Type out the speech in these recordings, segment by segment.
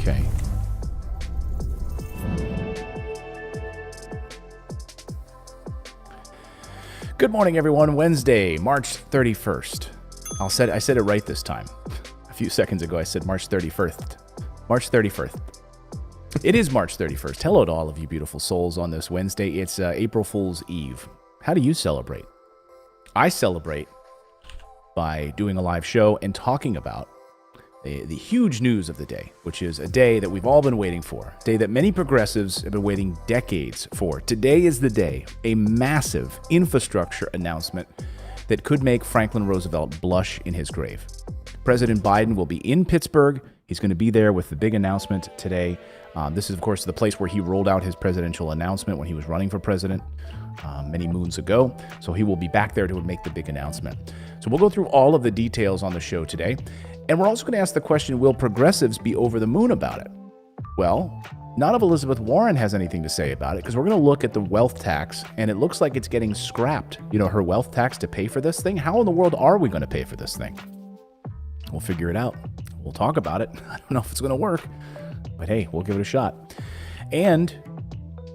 Okay. Good morning, everyone. Wednesday, March 31st. I said it right this time. A few seconds ago, I said March 31st. March 31st. It is March 31st. Hello to all of you beautiful souls on this Wednesday. It's April Fool's Eve. How do you celebrate? I celebrate by doing a live show and talking about the huge news of the day, which is a day that we've all been waiting for, a day that many progressives have been waiting decades for. Today is the day, a massive infrastructure announcement that could make Franklin Roosevelt blush in his grave. President Biden will be in Pittsburgh. He's going to be there with the big announcement today. This is, of course, the place where he rolled out his presidential announcement when he was running for president many moons ago. So he will be back there to make the big announcement. So we'll go through all of the details on the show today. And we're also going to ask the question, will progressives be over the moon about it? Well, none of Elizabeth Warren has anything to say about it because we're going to look at the wealth tax, and it looks like it's getting scrapped. You know, her wealth tax to pay for this thing. How in the world are we going to pay for this thing? We'll figure it out. We'll talk about it. I don't know if it's going to work, but hey, we'll give it a shot. And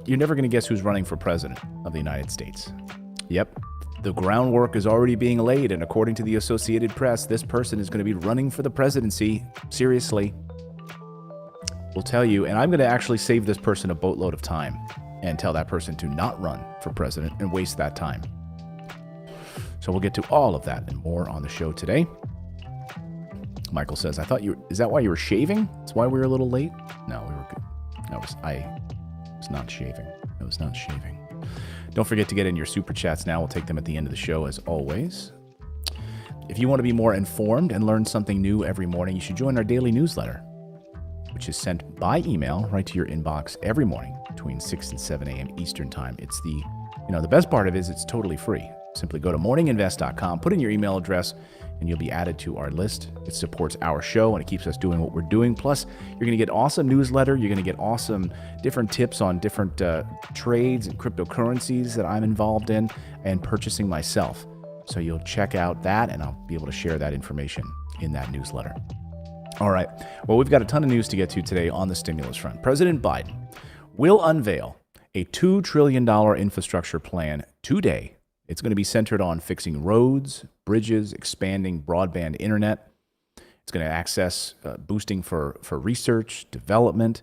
you're never going to guess who's running for president of the United States. Yep. The groundwork is already being laid, and according to the Associated Press, this person is going to be running for the presidency. Seriously. We'll tell you, and I'm going to actually save this person a boatload of time and tell that person to not run for president and waste that time. So we'll get to all of that and more on the show today. Michael says, is that why you were shaving? That's why we were a little late? No, we were good. No, I was not shaving. I was not shaving. Don't forget to get in your super chats now. We'll take them at the end of the show, as always. If you want to be more informed and learn something new every morning, you should join our daily newsletter, which is sent by email right to your inbox every morning between 6 and 7 a.m. Eastern time. It's the best part of it is it's totally free. Simply go to morninginvest.com, put in your email address, and you'll be added to our list. It supports our show, and it keeps us doing what we're doing. Plus, you're going to get awesome newsletter. You're going to get awesome different tips on different trades and cryptocurrencies that I'm involved in and purchasing myself. So you'll check out that, and I'll be able to share that information in that newsletter. All right. Well, we've got a ton of news to get to today on the stimulus front. President Biden will unveil a $2 trillion infrastructure plan today. It's going to be centered on fixing roads, bridges, expanding broadband internet. It's going to access boosting for research, development.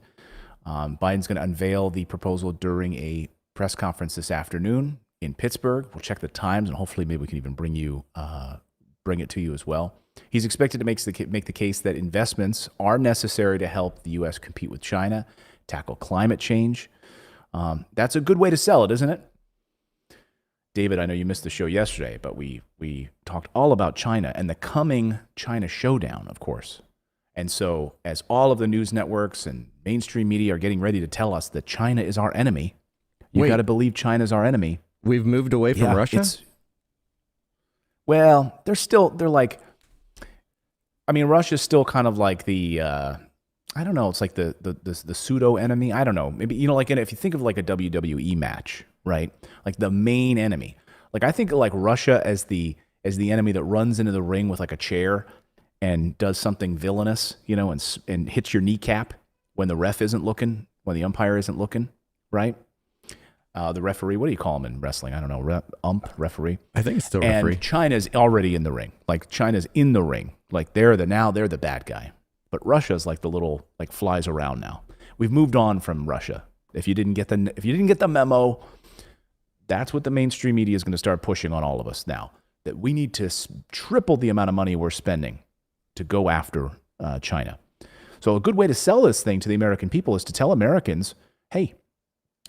Biden's going to unveil the proposal during a press conference this afternoon in Pittsburgh. We'll check the times, and hopefully maybe we can even bring it to you as well. He's expected to make the case that investments are necessary to help the U.S. compete with China, tackle climate change. That's a good way to sell it, isn't it? David, I know you missed the show yesterday, but we talked all about China and the coming China showdown, of course. And so as all of the news networks and mainstream media are getting ready to tell us that China is our enemy, you've got to believe China's our enemy. We've moved away from Russia? Well, Russia's still kind of like the, I don't know, it's like the pseudo enemy. I don't know. Maybe, if you think of like a WWE match, right? Like the main enemy. Like I think of like Russia as the enemy that runs into the ring with like a chair and does something villainous, and hits your kneecap when the ref isn't looking, when the umpire isn't looking, right? The referee, what do you call him in wrestling? I don't know, referee. I think it's still referee. And China's already in the ring. Like China's in the ring. Like they're the bad guy. But Russia's like the little flies around now. We've moved on from Russia. If you didn't get the memo, that's what the mainstream media is going to start pushing on all of us now. That we need to triple the amount of money we're spending to go after China. So a good way to sell this thing to the American people is to tell Americans, hey,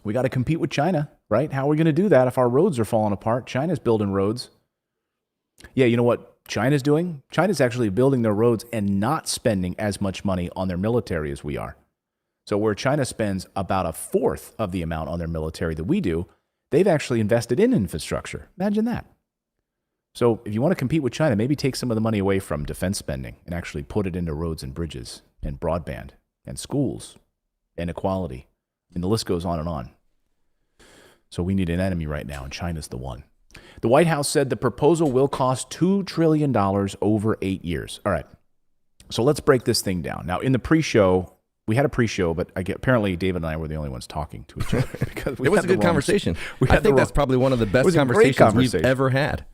we got to compete with China, right? How are we going to do that if our roads are falling apart? China's building roads. Yeah, you know what China's doing? China's actually building their roads and not spending as much money on their military as we are. So where China spends about a fourth of the amount on their military that we do, they've actually invested in infrastructure. Imagine that. So if you want to compete with China, maybe take some of the money away from defense spending and actually put it into roads and bridges and broadband and schools and equality. And the list goes on and on. So we need an enemy right now, and China's the one. The White House said the proposal will cost $2 trillion over 8 years. All right. So let's break this thing down. Now, in the pre-show, We had a pre-show, but apparently David and I were the only ones talking to each other because it was a good conversation. I think that's probably one of the best conversations we've ever had.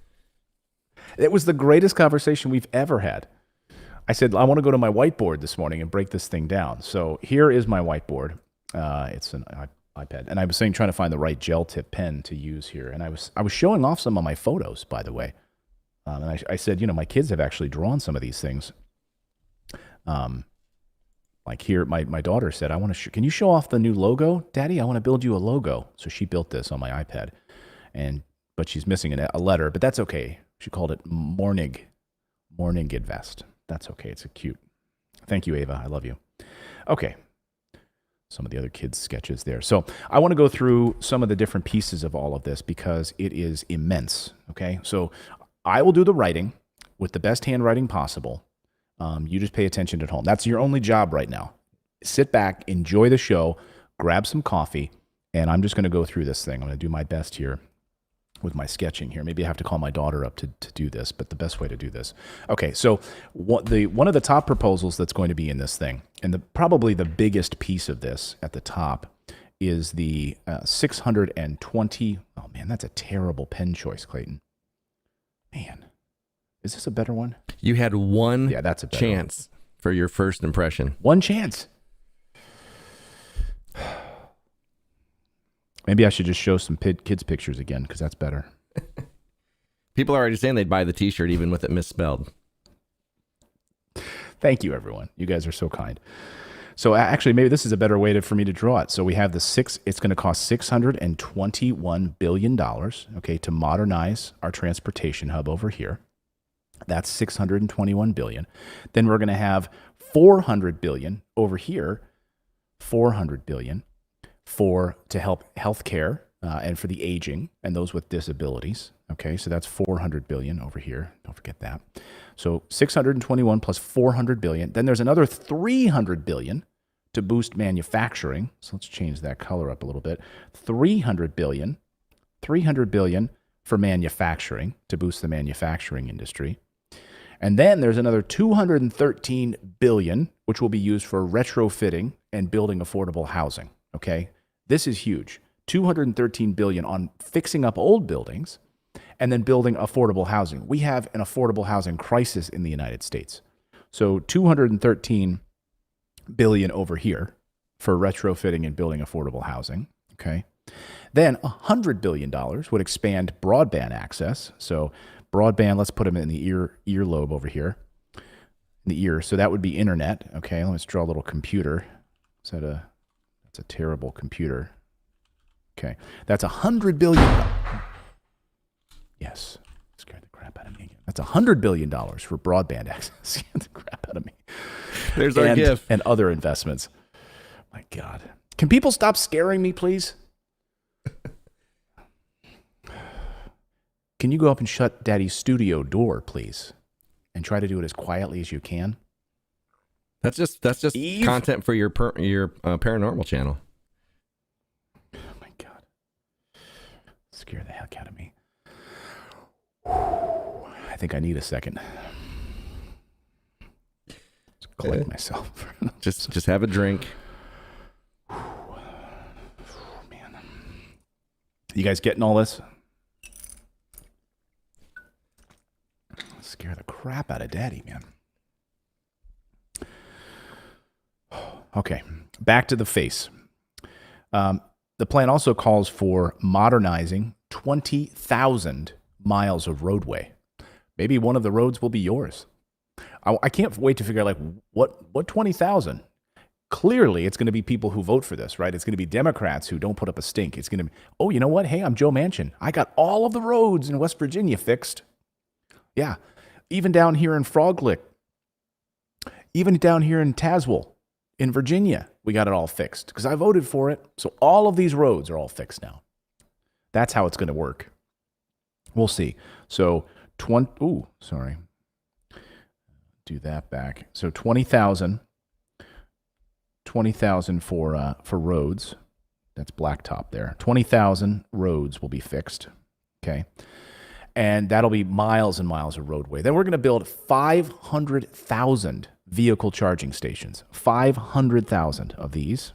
It was the greatest conversation we've ever had. I said, I want to go to my whiteboard this morning and break this thing down. So here is my whiteboard. It's an iPad. And I was trying to find the right gel tip pen to use here. And I was showing off some of my photos, by the way. And I said, my kids have actually drawn some of these things. Like here, my daughter said, I want to. Can you show off the new logo, Daddy? I want to build you a logo. So she built this on my iPad, but she's missing a letter. But that's okay. She called it Morning Invest. That's okay. It's cute. Thank you, Ava. I love you. Okay. Some of the other kids' sketches there. So I want to go through some of the different pieces of all of this because it is immense. Okay. So I will do the writing with the best handwriting possible. You just pay attention at home. That's your only job right now. Sit back, enjoy the show, grab some coffee, and I'm just going to go through this thing. I'm going to do my best here with my sketching here. Maybe I have to call my daughter up to do this, but the best way to do this. Okay, so one of the top proposals that's going to be in this thing, and probably the biggest piece of this at the top, is the 620. Oh man, that's a terrible pen choice, Clayton. Man. Is this a better one? You had one that's a chance for your first impression. One chance. Maybe I should just show some kids' pictures again because that's better. People are already saying they'd buy the T-shirt even with it misspelled. Thank you, everyone. You guys are so kind. So actually, maybe this is a better way for me to draw it. So we have it's going to cost $621 billion, okay, to modernize our transportation hub over here. That's $621 billion. Then we're going to have $400 billion over here, $400 billion to help healthcare and for the aging and those with disabilities. Okay, so that's $400 billion over here. Don't forget that. So 621 plus $400 billion. Then there's another $300 billion to boost manufacturing. So let's change that color up a little bit. $300 billion for manufacturing to boost the manufacturing industry. And then there's another $213 billion, which will be used for retrofitting and building affordable housing. Okay, this is huge. $213 billion on fixing up old buildings and then building affordable housing. We have an affordable housing crisis in the United States. So $213 billion over here for retrofitting and building affordable housing. Okay, then $100 billion would expand broadband access. So broadband, let's put them in the earlobe over here, in the ear. So that would be internet. Okay, let's draw a little computer. That's a terrible computer. Okay, that's $100 billion. Yes, scared the crap out of me again. That's $100 billion for broadband access. Scared the crap out of me. There's our gift. And other investments. My God. Can people stop scaring me, please? Can you go up and shut Daddy's studio door, please? And try to do it as quietly as you can? That's just content for your paranormal channel. Oh my God. Scare the heck out of me. I think I need a second. Just collect myself. just have a drink. Man. You guys getting all this? Scare the crap out of Daddy, man. Okay, back to the face. The plan also calls for modernizing 20,000 miles of roadway. Maybe one of the roads will be yours. I can't wait to figure out, like, what 20,000? Clearly, it's going to be people who vote for this, right? It's going to be Democrats who don't put up a stink. It's going to be, oh, you know what? Hey, I'm Joe Manchin. I got all of the roads in West Virginia fixed. Yeah, even down here in Frog Lick, even down here in Tazewell, in Virginia, we got it all fixed because I voted for it. So all of these roads are all fixed now. That's how it's going to work. We'll see. So do that back. So 20,000 for roads. That's blacktop there. 20,000 roads will be fixed. Okay. And that'll be miles and miles of roadway. Then we're going to build 500,000 vehicle charging stations. 500,000 of these.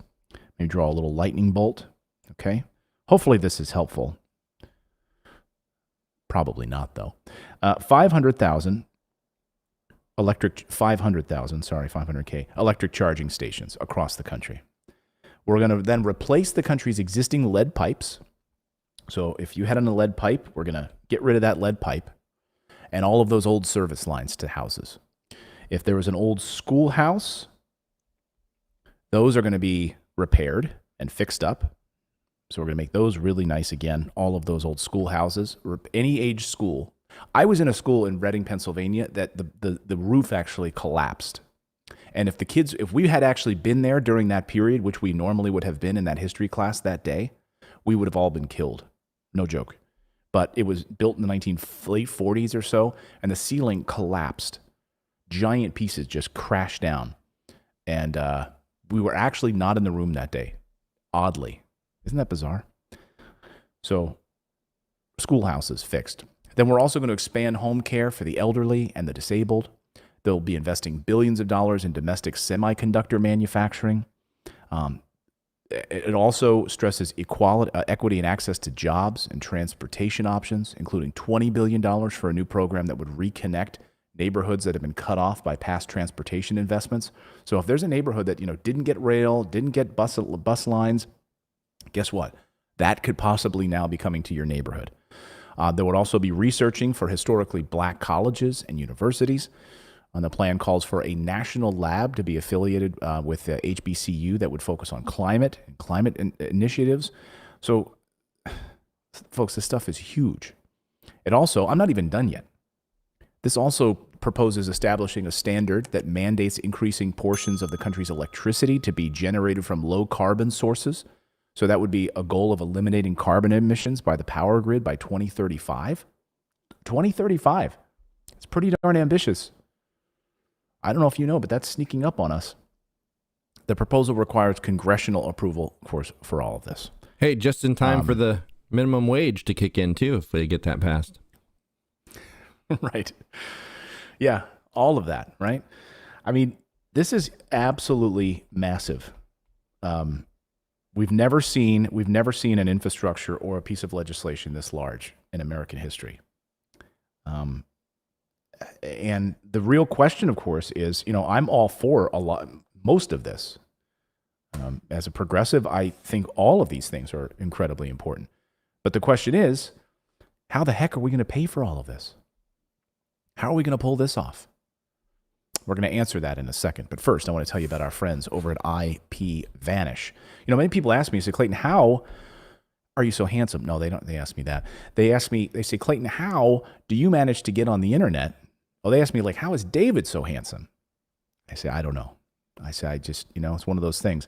Maybe draw a little lightning bolt. Okay. Hopefully this is helpful. Probably not, though. 500,000 500K electric charging stations across the country. We're going to then replace the country's existing lead pipes. So if you had a lead pipe, we're going to get rid of that lead pipe and all of those old service lines to houses. If there was an old schoolhouse, those are going to be repaired and fixed up. So we're going to make those really nice again. All of those old schoolhouses, any age school. I was in a school in Reading, Pennsylvania that the roof actually collapsed. And if we had actually been there during that period, which we normally would have been in that history class that day, we would have all been killed. No joke. But it was built in the late 40s or so, and the ceiling collapsed. Giant pieces just crashed down. And we were actually not in the room that day, oddly. Isn't that bizarre? So, schoolhouses fixed. Then we're also going to expand home care for the elderly and the disabled. They'll be investing billions of dollars in domestic semiconductor manufacturing. It also stresses equity and access to jobs and transportation options, including $20 billion for a new program that would reconnect neighborhoods that have been cut off by past transportation investments. So if there's a neighborhood that didn't get rail, didn't get bus lines, guess what? That could possibly now be coming to your neighborhood. There would also be researching for historically black colleges and universities. And the plan calls for a national lab to be affiliated with HBCU that would focus on climate and climate initiatives. So, folks, this stuff is huge. It also, I'm not even done yet. This also proposes establishing a standard that mandates increasing portions of the country's electricity to be generated from low carbon sources. So that would be a goal of eliminating carbon emissions by the power grid by 2035. 2035. It's pretty darn ambitious. I don't know if you know, but that's sneaking up on us. The proposal requires congressional approval, of course, for all of this. Hey, just in time for the minimum wage to kick in, too, if they get that passed. Right. Yeah, all of that, right? I mean, this is absolutely massive. We've never seen an infrastructure or a piece of legislation this large in American history. And the real question, of course, is, I'm all for most of this. As a progressive, I think all of these things are incredibly important. But the question is, how the heck are we going to pay for all of this? How are we going to pull this off? We're going to answer that in a second. But first, I want to tell you about our friends over at IPVanish. Many people ask me, say, Clayton, how are you so handsome? No, they don't. They ask me that. They say, Clayton, how do you manage to get on the internet? Oh, they ask me, how is David so handsome? I say, I don't know. I say, I just, it's one of those things.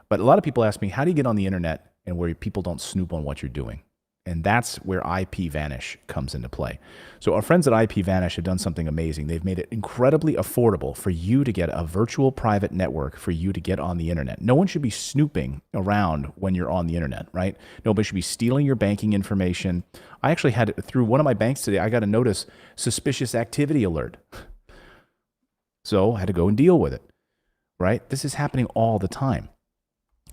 But a lot of people ask me, how do you get on the internet and where people don't snoop on what you're doing? And that's where IPVanish comes into play. So our friends at IPVanish have done something amazing. They've made it incredibly affordable for you to get a virtual private network for you to get on the internet. No one should be snooping around when you're on the internet, right? Nobody should be stealing your banking information. I actually had it through one of my banks today. I got a notice, suspicious activity alert. So I had to go and deal with it, right? This is happening all the time.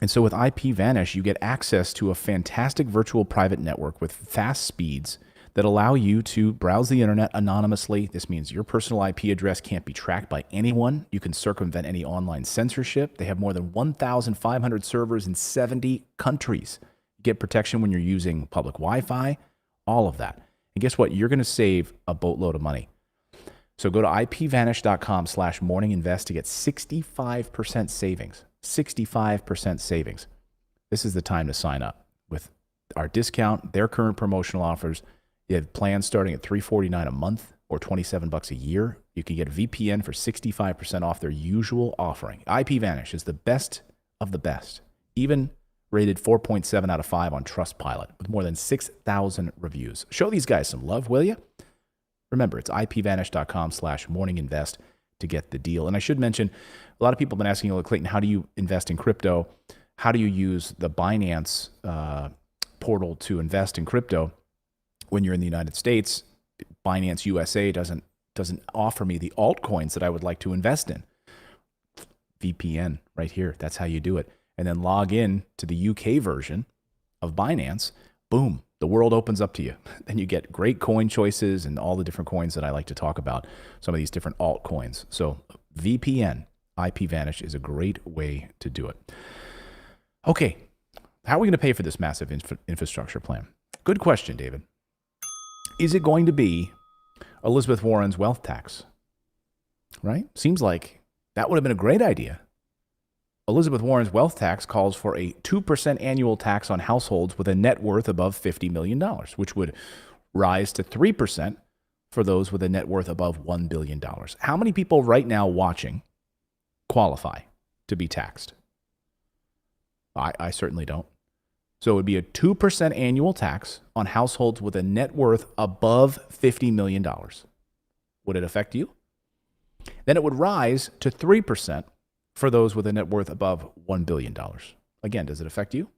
And so with IPVanish, you get access to a fantastic virtual private network with fast speeds that allow you to browse the internet anonymously. This means your personal IP address can't be tracked by anyone. You can circumvent any online censorship. They have more than 1,500 servers in 70 countries. You get protection when you're using public Wi-Fi, all of that. And guess what? You're going to save a boatload of money. So go to ipvanish.com/morninginvest to get 65% savings. 65% savings. This is the time to sign up. With our discount, their current promotional offers, you have plans starting at $349 a month or $27 a year. You can get a VPN for 65% off their usual offering. IPVanish is the best of the best, even rated 4.7 out of 5 on Trustpilot with more than 6,000 reviews. Show these guys some love, will you? Remember, it's ipvanish.com/morninginvest to get the deal. And I should mention, a lot of people have been asking, Clayton, how do you invest in crypto? How do you use the Binance portal to invest in crypto when you're in the United States? Binance USA doesn't offer me the altcoins that I would like to invest in. VPN right here. That's how you do it. And then log in to the UK version of Binance. Boom, the world opens up to you. Then you get great coin choices and all the different coins that I like to talk about, some of these different altcoins. So VPN, IPVanish is a great way to do it. Okay, how are we going to pay for this massive infrastructure plan? Good question, David. Is it going to be Elizabeth Warren's wealth tax? Right? Seems like that would have been a great idea. Elizabeth Warren's wealth tax calls for a 2% annual tax on households with a net worth above $50 million, which would rise to 3% for those with a net worth above $1 billion. How many people right now watching qualify to be taxed? I certainly don't. So it would be a 2% annual tax on households with a net worth above $50 million. Would it affect you? Then it would rise to 3% for those with a net worth above $1 billion. Again, does it affect you?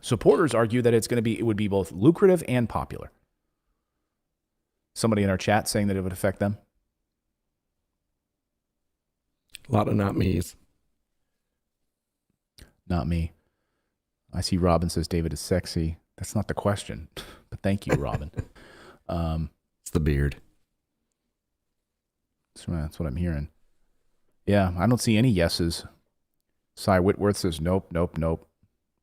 Supporters argue that it would be both lucrative and popular. Somebody in our chat saying that it would affect them? A lot of not me's. Not me. I see Robin says David is sexy. That's not the question, but thank you, Robin. It's the beard. That's what I'm hearing. Yeah, I don't see any yeses. Cy Whitworth says nope, nope, nope.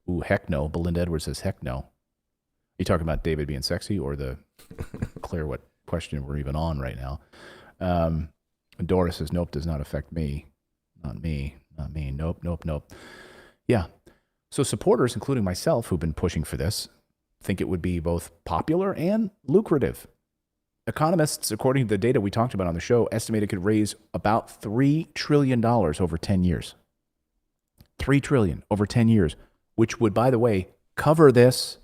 Ooh, heck no. Belinda Edwards says heck no. Are you talking about David being sexy or the clear what question we're even on right now? Doris says nope, does not affect me. Not me. Not me. Nope, nope, nope. Yeah. So supporters, including myself, who've been pushing for this, think it would be both popular and lucrative. Economists, according to the data we talked about on the show, estimate it could raise about $3 trillion over 10 years. $3 trillion over 10 years, which would, by the way, cover this.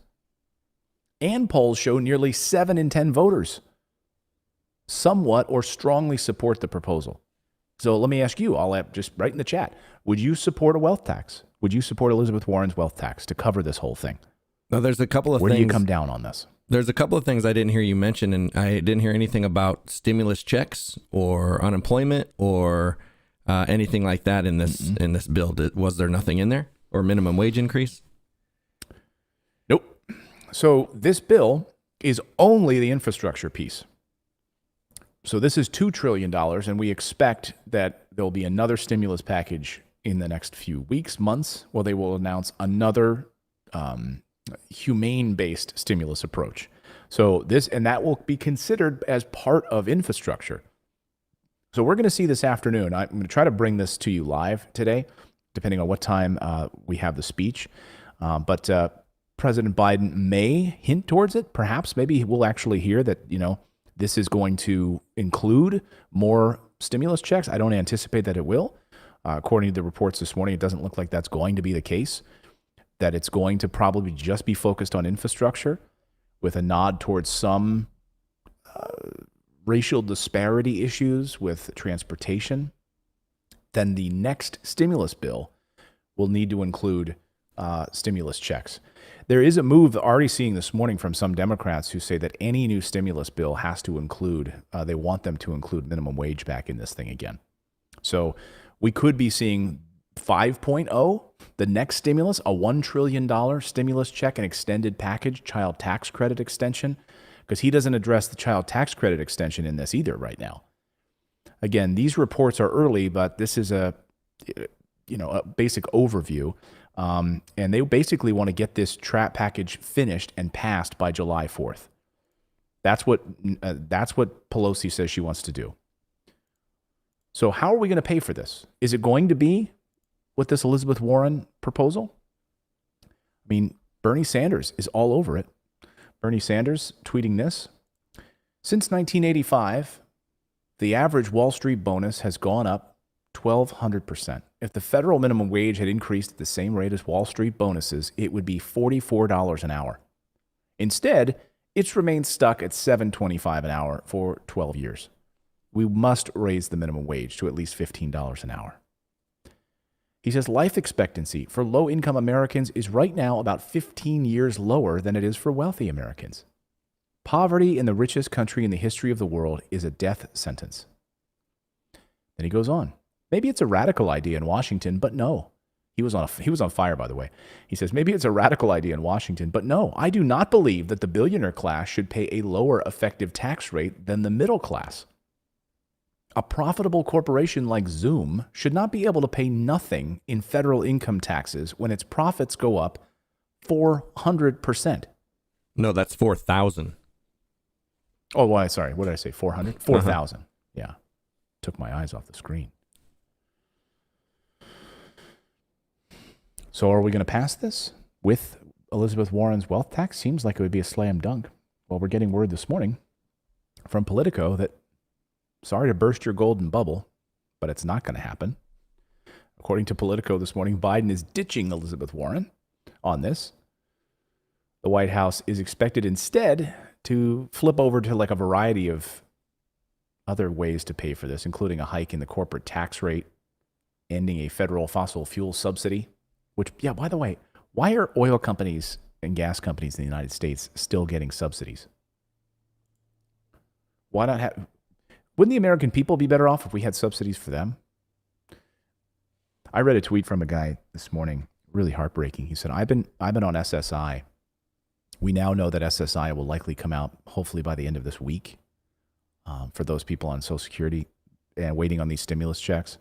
And polls show nearly 7 in 10 voters somewhat or strongly support the proposal. So let me ask you, I'll just write in the chat, would you support a wealth tax? Would you support Elizabeth Warren's wealth tax to cover this whole thing? Now, there's a couple of Where things. do you come down on this? There's a couple of things I didn't hear you mention, and I didn't hear anything about stimulus checks or unemployment or anything like that in this bill. Was there nothing in there, or minimum wage increase? Nope. So this bill is only the infrastructure piece. So this is $2 trillion, and we expect that there'll be another stimulus package in the next few weeks, months, where they will announce another humane-based stimulus approach. So that will be considered as part of infrastructure. So we're going to see this afternoon. I'm going to try to bring this to you live today, depending on what time we have the speech. But President Biden may hint towards it. Perhaps, maybe we'll actually hear that, this is going to include more stimulus checks. I don't anticipate that it will. According to the reports this morning, it doesn't look like that's going to be the case, that it's going to probably just be focused on infrastructure with a nod towards some racial disparity issues with transportation. Then the next stimulus bill will need to include stimulus checks. There is a move already seeing this morning from some Democrats who say that any new stimulus bill has to include, they want them to include minimum wage back in this thing again. So we could be seeing 5.0, the next stimulus, a $1 trillion stimulus check, an extended package, child tax credit extension, because he doesn't address the child tax credit extension in this either right now. Again, these reports are early, but this is a basic overview. And they basically want to get this trap package finished and passed by July 4th. That's what Pelosi says she wants to do. So how are we going to pay for this? Is it going to be with this Elizabeth Warren proposal? I mean, Bernie Sanders is all over it. Bernie Sanders tweeting this: since 1985, the average Wall Street bonus has gone up 1,200%. If the federal minimum wage had increased at the same rate as Wall Street bonuses, it would be $44 an hour. Instead, it's remained stuck at $7.25 an hour for 12 years. We must raise the minimum wage to at least $15 an hour. He says life expectancy for low-income Americans is right now about 15 years lower than it is for wealthy Americans. Poverty in the richest country in the history of the world is a death sentence. Then he goes on. Maybe it's a radical idea in Washington, but no. He was on fire, by the way. He says, maybe it's a radical idea in Washington, but no, I do not believe that the billionaire class should pay a lower effective tax rate than the middle class. A profitable corporation like Zoom should not be able to pay nothing in federal income taxes when its profits go up 400%. No, that's 4,000. Oh, well, sorry. What did I say? 400? 4,000. Yeah. Took my eyes off the screen. So are we going to pass this with Elizabeth Warren's wealth tax? Seems like it would be a slam dunk. Well, we're getting word this morning from Politico that, sorry to burst your golden bubble, but it's not going to happen. According to Politico this morning, Biden is ditching Elizabeth Warren on this. The White House is expected instead to flip over to like a variety of other ways to pay for this, including a hike in the corporate tax rate, ending a federal fossil fuel subsidy, which, yeah, by the way, why are oil companies and gas companies in the United States still getting subsidies? Why not have, wouldn't the American people be better off if we had subsidies for them? I read a tweet from a guy this morning, really heartbreaking. He said, I've been on SSI. We now know that SSI will likely come out hopefully by the end of this week for those people on Social Security and waiting on these stimulus checks.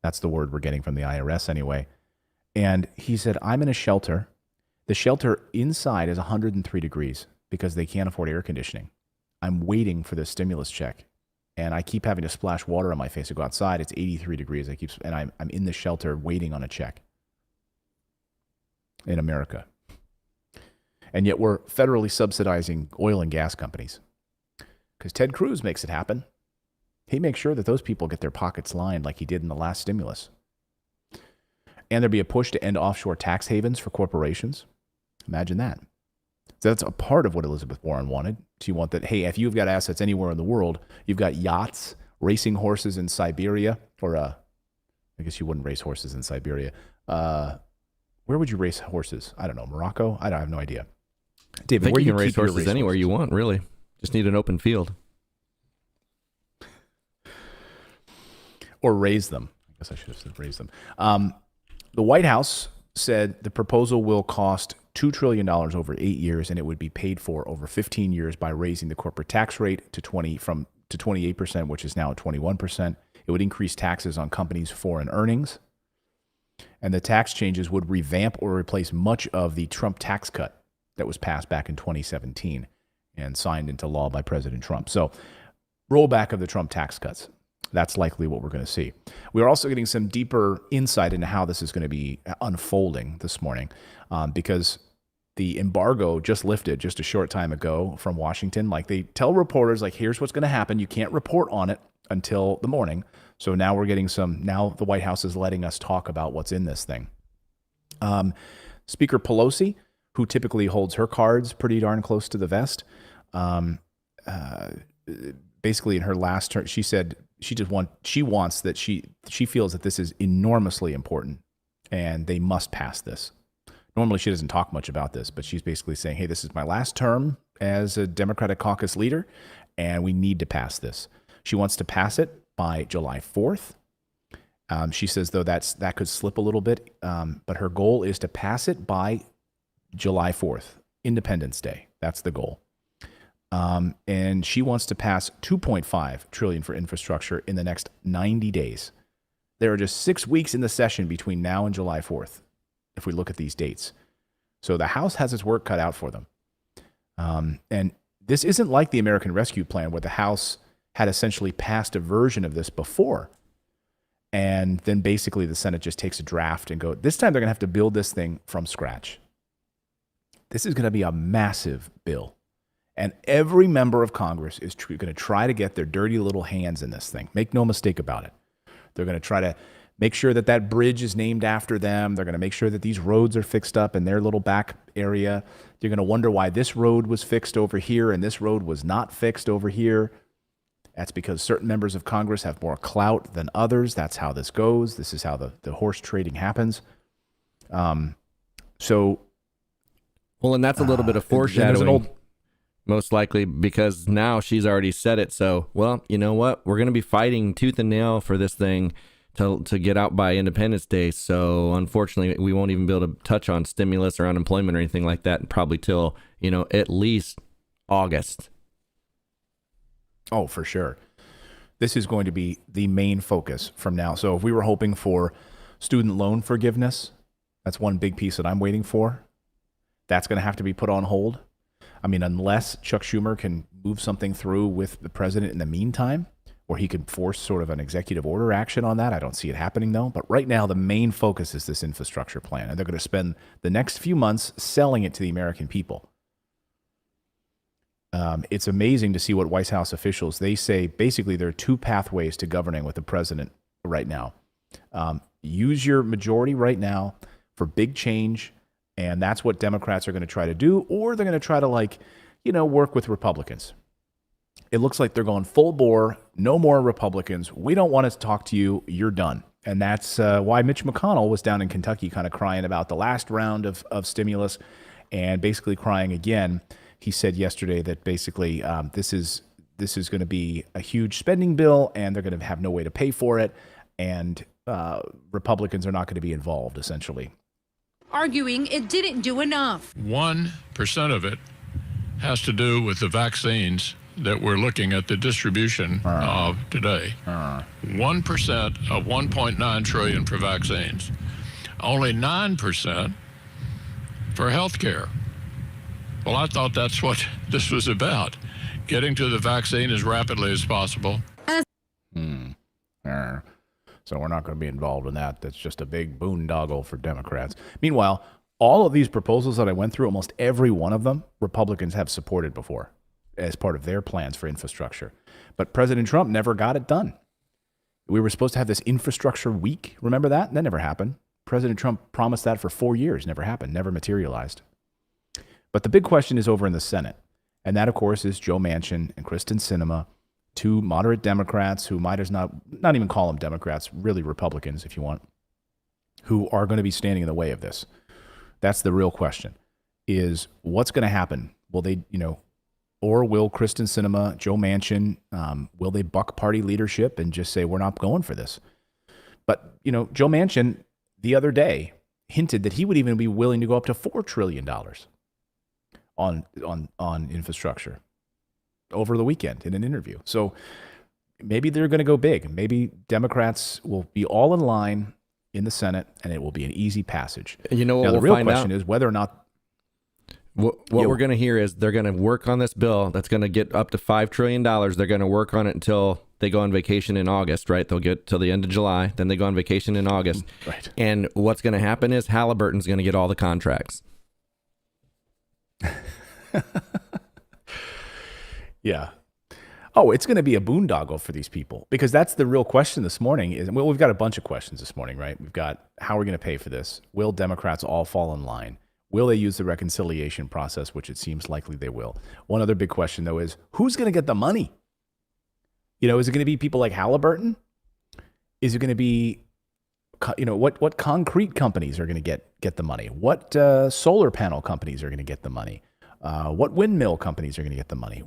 That's the word we're getting from the IRS anyway. And he said, I'm in a shelter. The shelter inside is 103 degrees because they can't afford air conditioning. I'm waiting for the stimulus check. And I keep having to splash water on my face to go outside. It's 83 degrees. I'm in the shelter waiting on a check in America. And yet we're federally subsidizing oil and gas companies because Ted Cruz makes it happen. He makes sure that those people get their pockets lined like he did in the last stimulus. And there'd be a push to end offshore tax havens for corporations. Imagine that. So that's a part of what Elizabeth Warren wanted. She wanted that, hey, if you've got assets anywhere in the world, you've got yachts, racing horses in Siberia, or I guess you wouldn't race horses in Siberia. Where would you race horses? I don't know. Morocco? I have no idea. David, where you you can race keep your horses anywhere you want, really. Just need an open field. Or raise them. I guess I should have said raise them. The White House said the proposal will cost $2 trillion over 8 years, and it would be paid for over 15 years by raising the corporate tax rate to 28%, which is now at 21%. It would increase taxes on companies' foreign earnings. And the tax changes would revamp or replace much of the Trump tax cut that was passed back in 2017 and signed into law by President Trump. So rollback of the Trump tax cuts. That's likely what we're going to see. We are also getting some deeper insight into how this is going to be unfolding this morning because the embargo just lifted just a short time ago from Washington. Like they tell reporters, like, here's what's going to happen. You can't report on it until the morning. So now we're getting now the White House is letting us talk about what's in this thing. Speaker Pelosi, who typically holds her cards pretty darn close to the vest, basically in her last turn, she said she wants that she feels that this is enormously important and they must pass this. Normally she doesn't talk much about this, but she's basically saying, hey, this is my last term as a Democratic caucus leader and we need to pass this. She wants to pass it by July 4th. She says, though, that could slip a little bit, but her goal is to pass it by July 4th, Independence Day. That's the goal. And she wants to pass $2.5 trillion for infrastructure in the next 90 days. There are just 6 weeks in the session between now and July 4th, if we look at these dates. So the House has its work cut out for them. And this isn't like the American Rescue Plan, where the House had essentially passed a version of this before. And then basically the Senate just takes a draft and go, this time they're going to have to build this thing from scratch. This is going to be a massive bill. And every member of Congress is going to try to get their dirty little hands in this thing. Make no mistake about it. They're going to try to make sure that that bridge is named after them. They're going to make sure that these roads are fixed up in their little back area. They're going to wonder why this road was fixed over here and this road was not fixed over here. That's because certain members of Congress have more clout than others. That's how this goes. This is how the horse trading happens. And that's a little bit of foreshadowing. Most likely because now she's already said it. So, well, you know what? We're going to be fighting tooth and nail for this thing to get out by Independence Day. So unfortunately, we won't even be able to touch on stimulus or unemployment or anything like that, probably till, at least August. Oh, for sure. This is going to be the main focus from now. So if we were hoping for student loan forgiveness, that's one big piece that I'm waiting for. That's going to have to be put on hold. I mean, unless Chuck Schumer can move something through with the president in the meantime, or he could force sort of an executive order action on that. I don't see it happening, though. But right now, the main focus is this infrastructure plan, and they're going to spend the next few months selling it to the American people. It's amazing to see what White House officials, they say basically there are two pathways to governing with the president right now. Use your majority right now for big change, and that's what Democrats are going to try to do, or they're going to try to work with Republicans. It looks like they're going full bore, no more Republicans. We don't want to talk to you. You're done. And that's why Mitch McConnell was down in Kentucky kind of crying about the last round of stimulus and basically crying again. He said yesterday that basically this is going to be a huge spending bill and they're going to have no way to pay for it. And Republicans are not going to be involved, essentially. Arguing it didn't do enough. 1% of it has to do with the vaccines that we're looking at the distribution of today. 1% of 1.9 trillion for vaccines. Only 9% for health care. Well, I thought that's what this was about, getting to the vaccine as rapidly as possible. So we're not going to be involved in that. That's just a big boondoggle for Democrats. Meanwhile, all of these proposals that I went through, almost every one of them, Republicans have supported before as part of their plans for infrastructure. But President Trump never got it done. We were supposed to have this infrastructure week. Remember that? That never happened. President Trump promised that for 4 years. Never happened. Never materialized. But the big question is over in the Senate. And that, of course, is Joe Manchin and Kristen Sinema, two moderate Democrats who might as not even call them Democrats, really Republicans, if you want, who are going to be standing in the way of this. That's the real question, is what's going to happen? Will they, or will Kristen Sinema, Joe Manchin, will they buck party leadership and just say, we're not going for this? But, Joe Manchin the other day hinted that he would even be willing to go up to $4 trillion on infrastructure over the weekend in an interview. So maybe they're going to go big. Maybe Democrats will be all in line in the Senate, and it will be an easy passage. And you know what? Now, the we'll real question is whether or not what we're going to hear is they're going to work on this bill that's going to get up to $5 trillion. They're going to work on it until they go on vacation in August, right? They'll get till the end of July. Then they go on vacation in August. Right. And what's going to happen is Halliburton's going to get all the contracts. Yeah. Oh, it's going to be a boondoggle for these people, because that's the real question this morning. Well, we've got a bunch of questions this morning, right? We've got, how are we going to pay for this? Will Democrats all fall in line? Will they use the reconciliation process, which it seems likely they will? One other big question, though, is who's going to get the money? Is it going to be people like Halliburton? Is it going to be, what concrete companies are going to get the money? What solar panel companies are going to get the money? What windmill companies are going to get the money?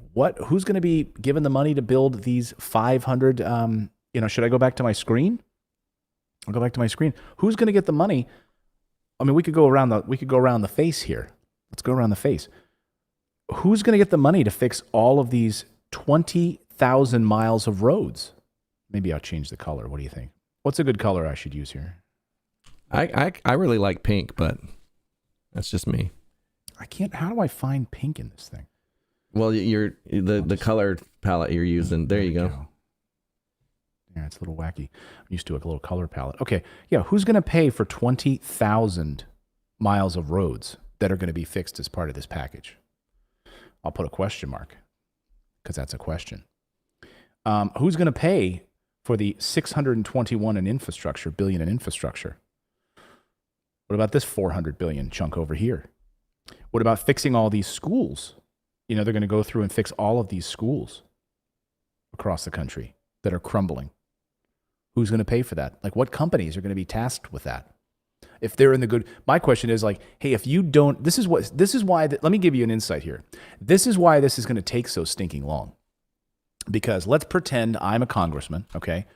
Who's going to be given the money to build these 500? Should I go back to my screen? I'll go back to my screen. Who's going to get the money? I mean, we could go around the face here. Let's go around the face. Who's going to get the money to fix all of these 20,000 miles of roads? Maybe I'll change the color. What do you think? What's a good color I should use here? I really like pink, but that's just me. I can't. How do I find pink in this thing? Well, the color palette you're using. There you go. Yeah, it's a little wacky. I'm used to a little color palette. Okay, yeah. Who's going to pay for 20,000 miles of roads that are going to be fixed as part of this package? I'll put a question mark because that's a question. Who's going to pay for the 621 billion in infrastructure? What about this 400 billion chunk over here? What about fixing all these schools? They're going to go through and fix all of these schools across the country that are crumbling. Who's going to pay for that? Like, what companies are going to be tasked with that? If they're in the good, my question is like, hey, if you don't, this is why, let me give you an insight here. This is why this is going to take so stinking long. Because let's pretend I'm a congressman, okay?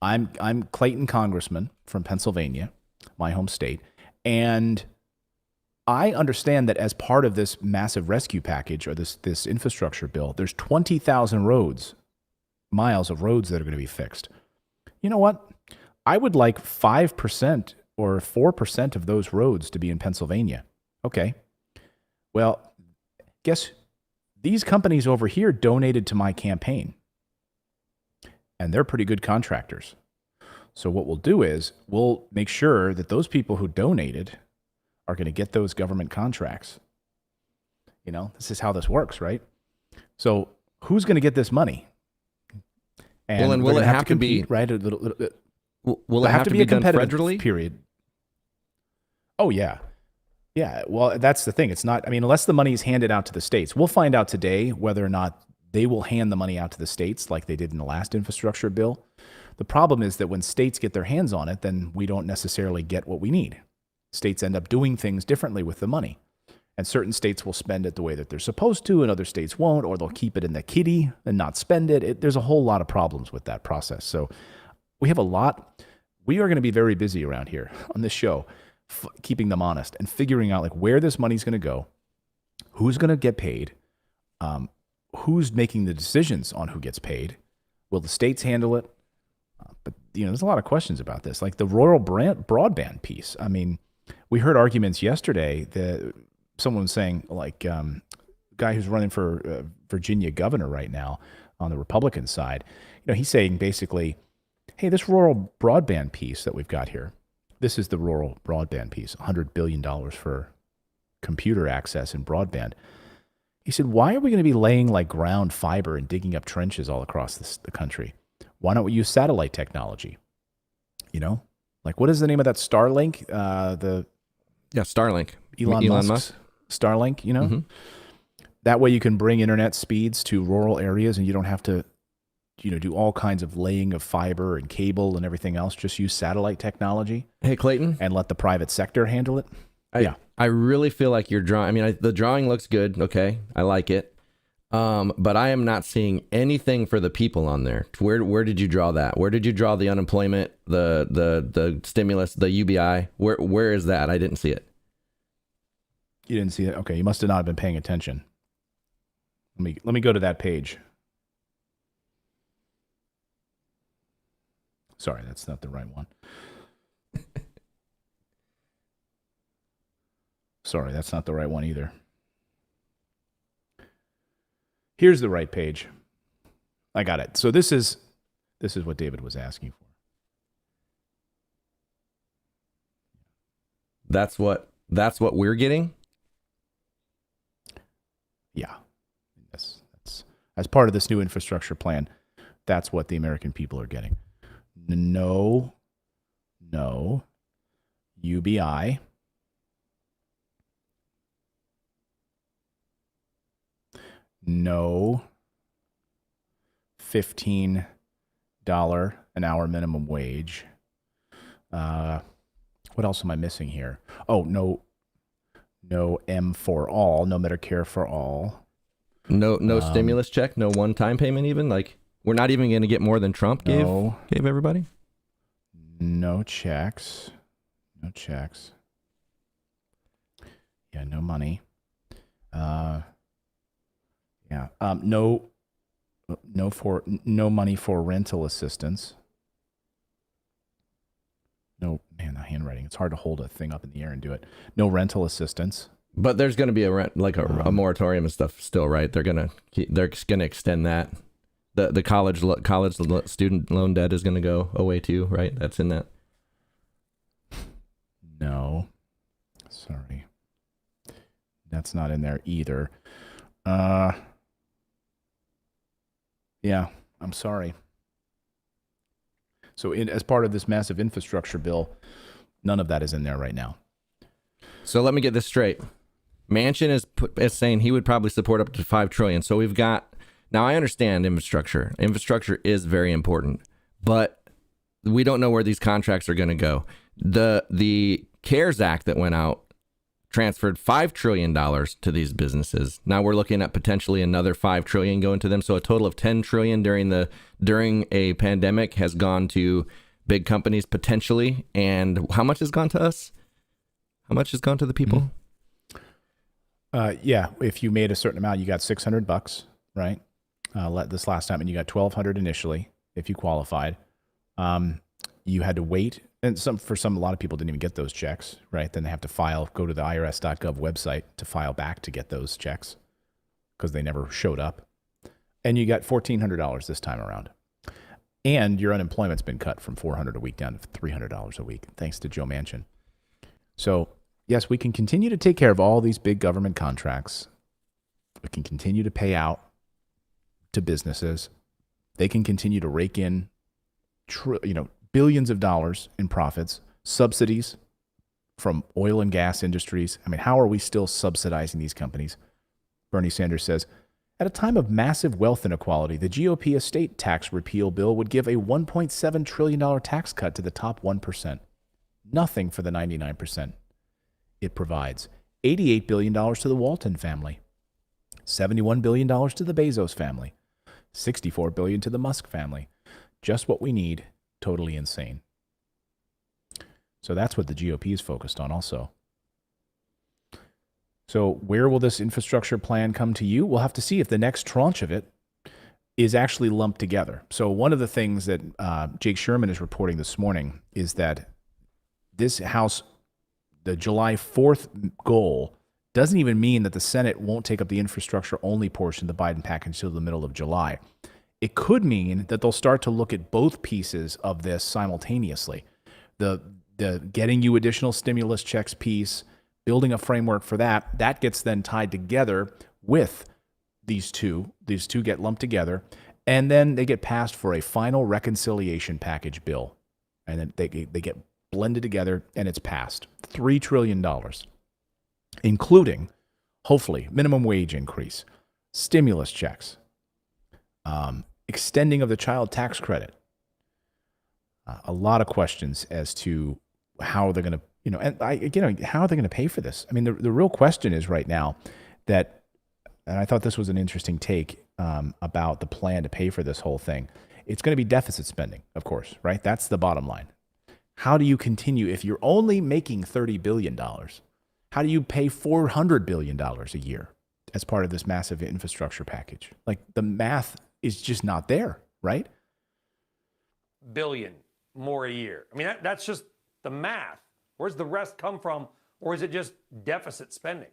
I'm Clayton congressman from Pennsylvania, my home state, and I understand that as part of this massive rescue package or this infrastructure bill, there's 20,000 miles of roads that are going to be fixed. You know what? I would like 5% or 4% of those roads to be in Pennsylvania. Okay. Well, guess these companies over here donated to my campaign, and they're pretty good contractors. So what we'll do is we'll make sure that those people who donated are going to get those government contracts. You know, this is how this works, right? So who's going to get this money? And well, and will it have to compete, be right? Will it have to be done federally? Period. Oh yeah, yeah. Well, that's the thing. It's not. I mean, unless the money is handed out to the states, we'll find out today whether or not they will hand the money out to the states like they did in the last infrastructure bill. The problem is that when states get their hands on it, then we don't necessarily get what we need. States end up doing things differently with the money. And certain states will spend it the way that they're supposed to, and other states won't, or they'll keep it in the kitty and not spend it. There's a whole lot of problems with that process. So we have a lot. We are going to be very busy around here on this show, keeping them honest and figuring out like where this money's going to go, who's going to get paid, who's making the decisions on who gets paid. Will the states handle it? But, you know, there's a lot of questions about this, like the rural broadband piece. I mean, we heard arguments yesterday that someone was saying, like, guy who's running for Virginia governor right now on the Republican side, you know, he's saying basically, hey, this rural broadband piece that we've got here, this is the rural broadband piece, $100 billion for computer access and broadband. He said, why are we going to be laying like ground fiber and digging up trenches all across the country? Why don't we use satellite technology? You know, like what is the name of that Starlink? Starlink. Elon Musk's Starlink, you know? Mm-hmm. That way you can bring internet speeds to rural areas and you don't have to, you know, do all kinds of laying of fiber and cable and everything else. Just use satellite technology. Hey, Clayton. And let the private sector handle it. I really feel like you're drawing. I mean, the drawing looks good. Okay. I like it. But I am not seeing anything for the people on there. Where did you draw that? Where did you draw the unemployment, the stimulus, the UBI? Where is that? I didn't see it. You didn't see it? Okay, you must have not been paying attention. Let me go to that page. Sorry, that's not the right one. Sorry, that's not the right one either. Here's the right page. I got it. So this is what David was asking for. That's what we're getting? Yeah. Yes. That's as part of this new infrastructure plan. That's what the American people are getting. No UBI. No $15 an hour minimum wage. What else am I missing here? Oh, no M for all, no Medicare for all. No stimulus check, no one-time payment even? Like, we're not even going to get more than Trump gave everybody? No checks. Yeah, no money. No money for rental assistance. No, man, the handwriting. It's hard to hold a thing up in the air and do it. No rental assistance. But there's going to be a moratorium and stuff still, right? They're going to extend that. The college student loan debt is going to go away too, right? That's in that. No, sorry, that's not in there either. Yeah, I'm sorry. So as part of this massive infrastructure bill, none of that is in there right now. So let me get this straight. Manchin is saying he would probably support up to $5 trillion. So we've got, now I understand infrastructure. Infrastructure is very important, but we don't know where these contracts are going to go. The CARES Act that went out transferred $5 trillion to these businesses. Now we're looking at potentially another $5 trillion going to them. So a total of $10 trillion during a pandemic has gone to big companies potentially. And how much has gone to us? How much has gone to the people? Yeah, if you made a certain amount, you got $600, right? This last time, and you got $1,200 initially if you qualified. You had to wait, and a lot of people didn't even get those checks, right? Then they have to go to the IRS.gov website to file back to get those checks because they never showed up. And you got $1,400 this time around. And your unemployment's been cut from $400 a week down to $300 a week, thanks to Joe Manchin. So, yes, we can continue to take care of all these big government contracts. We can continue to pay out to businesses. They can continue to rake in, billions of dollars in profits, subsidies from oil and gas industries. I mean, how are we still subsidizing these companies? Bernie Sanders says, at a time of massive wealth inequality, the GOP estate tax repeal bill would give a $1.7 trillion tax cut to the top 1%. Nothing for the 99%. It provides $88 billion to the Walton family, $71 billion to the Bezos family, $64 billion to the Musk family. Just what we need. Totally insane. So that's what the GOP is focused on also. So where will this infrastructure plan come to you? We'll have to see if the next tranche of it is actually lumped together. So one of the things that Jake Sherman is reporting this morning is that this House, the July 4th goal, doesn't even mean that the Senate won't take up the infrastructure only portion of the Biden package until the middle of July. It could mean that they'll start to look at both pieces of this simultaneously. The getting you additional stimulus checks piece, building a framework for that gets then tied together with these two. These two get lumped together, and then they get passed for a final reconciliation package bill. And then they get blended together, and it's passed. $3 trillion, including, hopefully, minimum wage increase, stimulus checks, extending of the child tax credit. A lot of questions as to how they're going to, how are they going to pay for this? I mean, the real question is right now that, and I thought this was an interesting take about the plan to pay for this whole thing. It's going to be deficit spending, of course, right? That's the bottom line. How do you continue if you're only making $30 billion? How do you pay $400 billion a year as part of this massive infrastructure package? Like, the math is just not there, right? Billion more a year. I mean, that's just the math. Where's the rest come from? Or is it just deficit spending?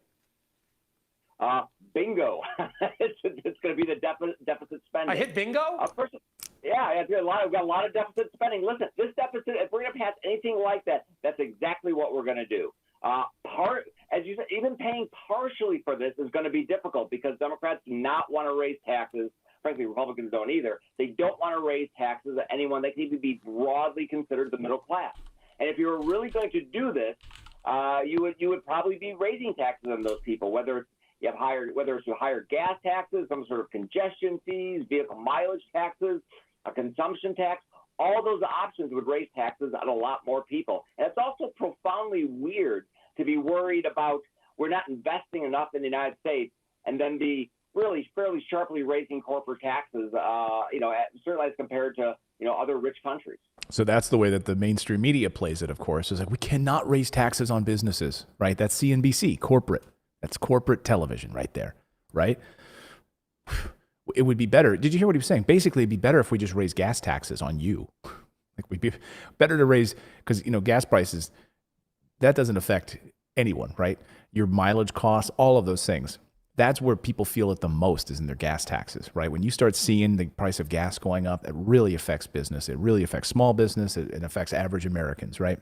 Bingo. It's going to be the deficit spending. I hit bingo? First, yeah, we've got a lot of deficit spending. Listen, this deficit, if we're going to pass anything like that, that's exactly what we're going to do. As you said, even paying partially for this is going to be difficult because Democrats do not want to raise taxes. Frankly, Republicans don't either. They don't want to raise taxes at anyone that can even be broadly considered the middle class. And if you were really going to do this, you would probably be raising taxes on those people, whether it's higher gas taxes, some sort of congestion fees, vehicle mileage taxes, a consumption tax. All those options would raise taxes on a lot more people. And it's also profoundly weird to be worried about we're not investing enough in the United States and then be really fairly sharply raising corporate taxes, certainly as compared to, other rich countries. So that's the way that the mainstream media plays it, of course, is like, we cannot raise taxes on businesses, right? That's CNBC, corporate. That's corporate television right there, right? It would be better. Did you hear what he was saying? Basically, it'd be better if we just raise gas taxes on you. Like, we'd be better to raise, because, gas prices, that doesn't affect anyone, right? Your mileage costs, all of those things. That's where people feel it the most, is in their gas taxes, right? When you start seeing the price of gas going up, it really affects business. It really affects small business. It affects average Americans, right?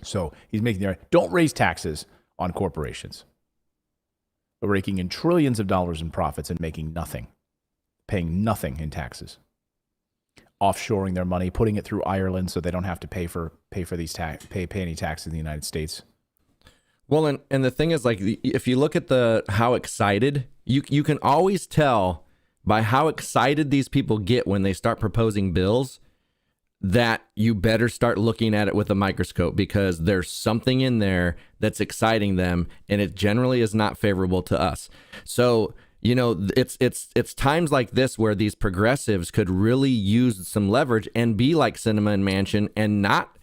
So he's making the argument, don't raise taxes on corporations. They're raking in trillions of dollars in profits and making nothing, paying nothing in taxes, offshoring their money, putting it through Ireland so they don't have to pay any taxes in the United States. Well, and the thing is, like, if you look at how excited, you can always tell by how excited these people get when they start proposing bills. that you better start looking at it with a microscope, because there's something in there that's exciting them, and it generally is not favorable to us. So, you know, it's times like this where these progressives could really use some leverage and be like Sinema and Manchin and not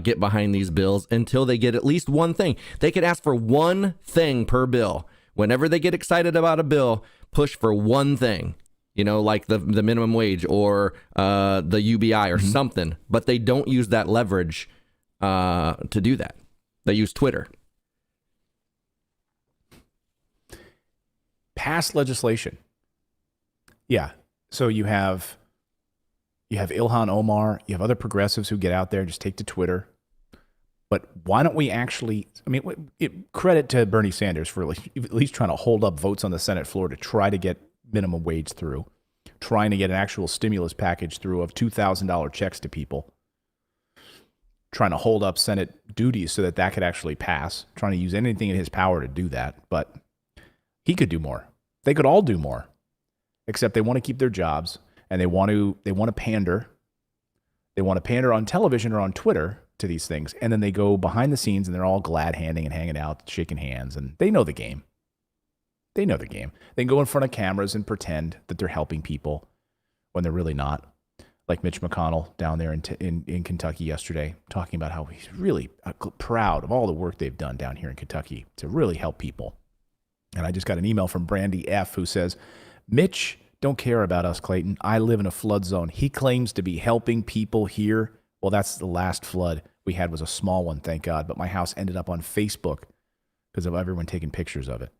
get behind these bills until they get at least one thing. They could ask for one thing per bill. Whenever they get excited about a bill, push for one thing. You know, like the minimum wage or the UBI or something, but they don't use that leverage to do that. They use Twitter. Pass legislation. Yeah. So you have Ilhan Omar, you have other progressives who get out there and just take to Twitter. But why don't we actually, I mean, credit to Bernie Sanders for at least trying to hold up votes on the Senate floor to try to get minimum wage through, trying to get an actual stimulus package through of $2,000 checks to people, trying to hold up Senate duties so that could actually pass, trying to use anything in his power to do that. But he could do more. They could all do more, except they want to keep their jobs and they want to pander. They want to pander on television or on Twitter to these things. And then they go behind the scenes and they're all glad handing and hanging out, shaking hands. And they know the game. They know the game. They can go in front of cameras and pretend that they're helping people when they're really not. Like Mitch McConnell down there in Kentucky yesterday, talking about how he's really proud of all the work they've done down here in Kentucky to really help people. And I just got an email from Brandy F. who says, Mitch don't care about us, Clayton. I live in a flood zone. He claims to be helping people here. Well, that's the last flood we had was a small one, thank God. But my house ended up on Facebook because of everyone taking pictures of it.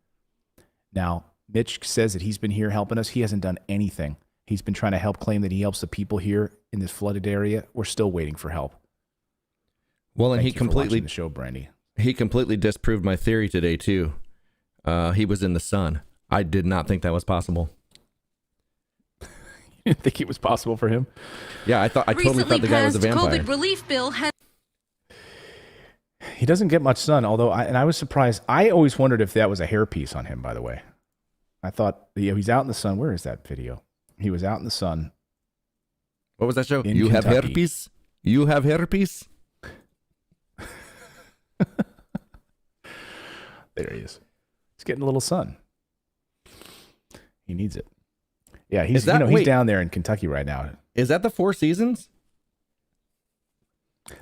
Now, Mitch says that he's been here helping us. He hasn't done anything. He's been trying to claim that he helps the people here in this flooded area. We're still waiting for help. Well, and Thank you for watching the show, Brandy. He completely disproved my theory today too. He was in the sun. I did not think that was possible. You didn't think it was possible for him? Yeah, I totally thought the guy was a vampire. COVID relief bill has He doesn't get much sun, although I was surprised. I always wondered if that was a hairpiece on him, by the way. I thought, he's out in the sun. Where is that video? He was out in the sun. What was that show? You have herpes? You have herpes? There he is. He's getting a little sun. He needs it. Yeah, he's down there in Kentucky right now. Is that the Four Seasons?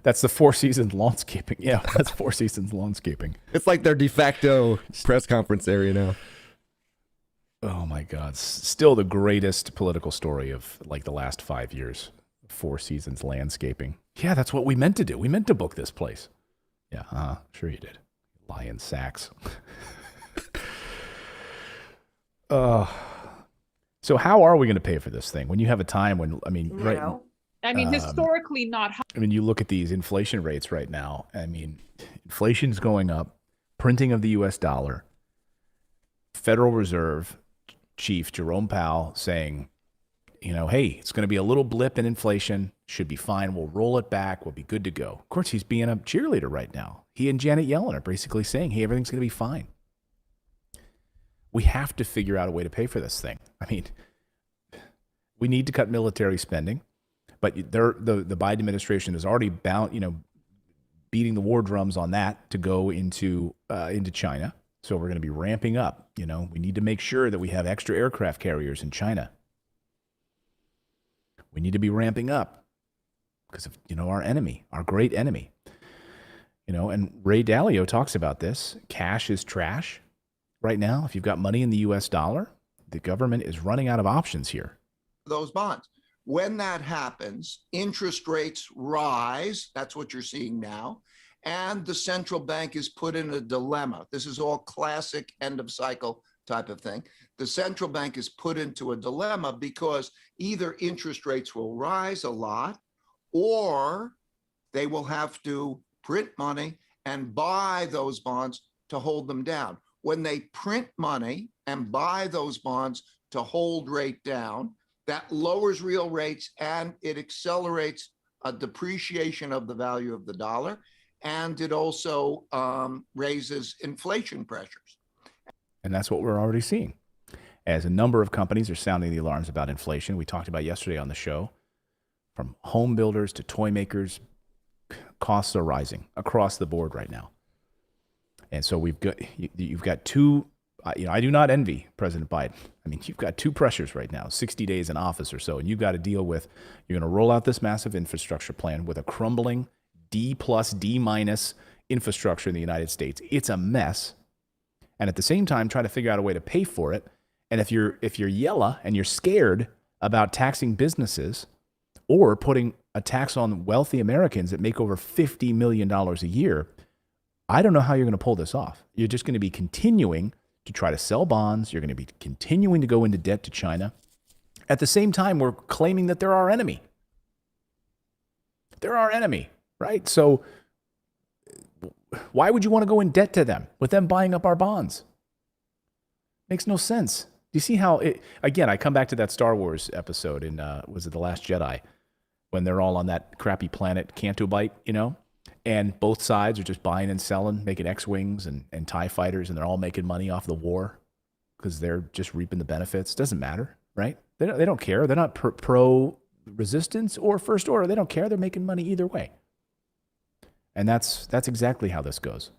That's the Four Seasons Lawnscaping. Yeah, that's Four Seasons Lawnscaping. It's like their de facto press conference area now. Oh my God. Still the greatest political story of like the last 5 years. Four Seasons Landscaping. Yeah, that's what we meant to do. We meant to book this place. Yeah, sure you did. Lion Sachs. So how are we going to pay for this thing when you have a time when, historically not. You look at these inflation rates right now. Inflation's going up, printing of the U.S. dollar, Federal Reserve Chief Jerome Powell saying, hey, it's going to be a little blip in inflation, should be fine. We'll roll it back. We'll be good to go. Of course, he's being a cheerleader right now. He and Janet Yellen are basically saying, hey, everything's going to be fine. We have to figure out a way to pay for this thing. We need to cut military spending, but the Biden administration is already beating the war drums on that to go into China. So we're going to be ramping up. We need to make sure that we have extra aircraft carriers in China. We need to be ramping up because of our enemy, our great enemy. And Ray Dalio talks about this. Cash is trash. Right now, if you've got money in the U.S. dollar, the government is running out of options here. Those bonds. When that happens, interest rates rise. That's what you're seeing now. And the central bank is put in a dilemma. This is all classic end of cycle type of thing. The central bank is put into a dilemma because either interest rates will rise a lot or they will have to print money and buy those bonds to hold them down. When they print money and buy those bonds to hold rate down, that lowers real rates and it accelerates a depreciation of the value of the dollar. And it also raises inflation pressures. And that's what we're already seeing. As a number of companies are sounding the alarms about inflation. We talked about yesterday on the show. from home builders to toy makers. Costs are rising across the board right now. And so you've got two, I do not envy President Biden. I mean, you've got two pressures right now, 60 days in office or so, and you've got to deal with, you're going to roll out this massive infrastructure plan with a crumbling D+, D- infrastructure in the United States. It's a mess. And at the same time, trying to figure out a way to pay for it. And if you're yella and you're scared about taxing businesses or putting a tax on wealthy Americans that make over $50 million a year, I don't know how you're going to pull this off. You're just going to be continuing to try to sell bonds. You're going to be continuing to go into debt to China. At the same time, we're claiming that they're our enemy. They're our enemy, right? So why would you want to go in debt to them with them buying up our bonds? Makes no sense. Do you see how again, I come back to that Star Wars episode in, was it The Last Jedi? When they're all on that crappy planet, Canto Bight, and both sides are just buying and selling, making X-Wings and TIE fighters, and they're all making money off the war because they're just reaping the benefits. Doesn't matter, right? They don't care. They're not pro-resistance or First Order. They don't care. They're making money either way. And that's exactly how this goes.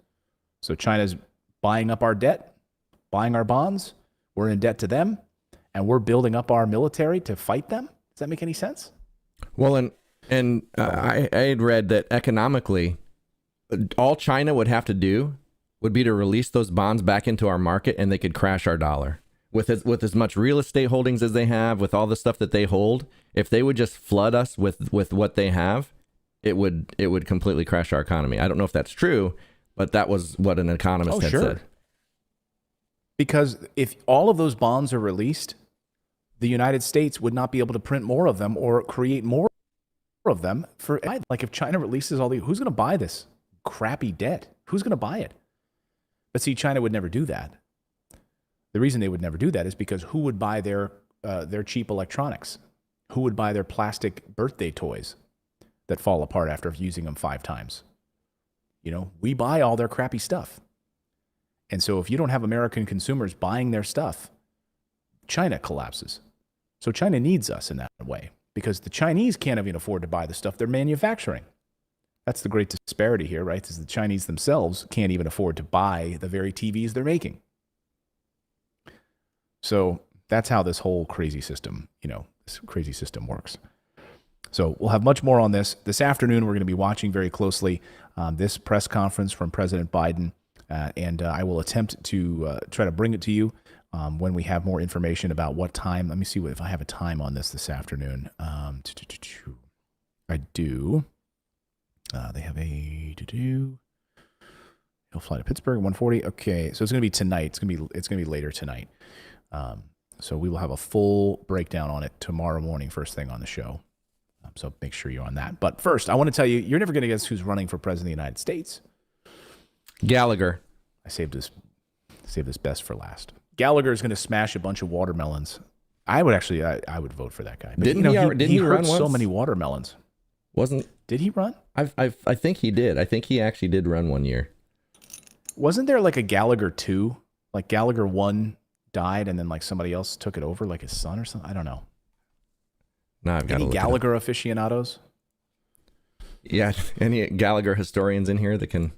So China's buying up our debt, buying our bonds. We're in debt to them, and we're building up our military to fight them. Does that make any sense? Well, I had read that economically, all China would have to do would be to release those bonds back into our market, and they could crash our dollar. With as much real estate holdings as they have, with all the stuff that they hold, if they would just flood us with what they have, it would completely crash our economy. I don't know if that's true, but that was what an economist had said. Because if all of those bonds are released, the United States would not be able to print more of them or create more of them. Like if China releases all who's going to buy this crappy debt? Who's going to buy it? But see, China would never do that. The reason they would never do that is because who would buy their cheap electronics? Who would buy their plastic birthday toys that fall apart after using them 5 times? We buy all their crappy stuff. And so if you don't have American consumers buying their stuff, China collapses. So China needs us in that way because the Chinese can't even afford to buy the stuff they're manufacturing. That's the great disparity here, right? Is the Chinese themselves can't even afford to buy the very TVs they're making. So that's how this whole crazy system, works. So we'll have much more on this. This afternoon, we're going to be watching very closely this press conference from President Biden, and I will attempt to try to bring it to you when we have more information about what time. Let me see if I have a time on this afternoon. I do. They have he'll fly to Pittsburgh, 1:40. Okay, so it's going to be tonight. It's going to be later tonight. So we will have a full breakdown on it tomorrow morning, first thing on the show. So make sure you're on that. But first, I want to tell you, you're never going to guess who's running for president of the United States. Gallagher. I saved this best for last. Gallagher is going to smash a bunch of watermelons. I would vote for that guy. But, didn't he hurt run once? So many watermelons. Did he run? I think he did. I think he actually did run one year. Wasn't there like a Gallagher 2? Like Gallagher 1 died and then like somebody else took it over, like his son or something? I don't know. No, I've got any Gallagher aficionados? Yeah, any Gallagher historians in here that can.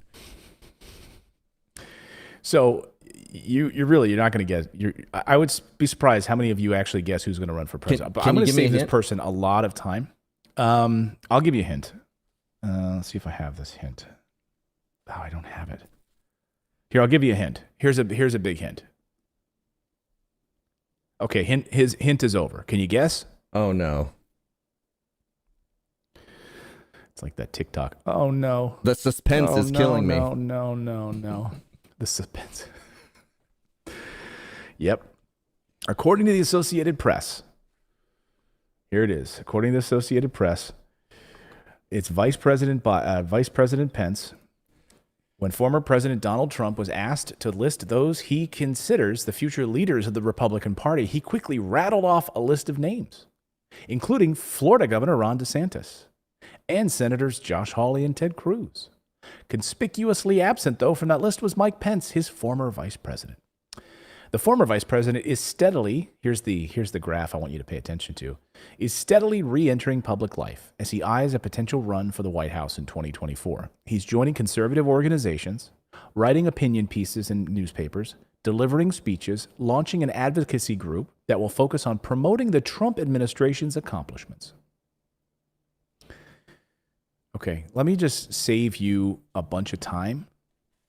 So you're not going to guess. I would be surprised how many of you actually guess who's going to run for president. But I'm going to save this person a lot of time. I'll give you a hint. Let's see if I have this hint. Oh, I don't have it. Here, I'll give you a hint. Here's a big hint. Okay, his hint is over. Can you guess? Oh no. It's like that TikTok. Oh no. The suspense is killing me. No. The suspense. Yep. According to the Associated Press, here it is. According to the Associated Press, it's Vice President Pence. When former President Donald Trump was asked to list those he considers the future leaders of the Republican Party, he quickly rattled off a list of names, including Florida Governor Ron DeSantis and Senators Josh Hawley and Ted Cruz. Conspicuously absent, though, from that list was Mike Pence, his former vice president. The former vice president is steadily, here's the graph I want you to pay attention to, is steadily re-entering public life as he eyes a potential run for the White House in 2024. He's joining conservative organizations, writing opinion pieces in newspapers, delivering speeches, launching an advocacy group that will focus on promoting the Trump administration's accomplishments. Okay, let me just save you a bunch of time,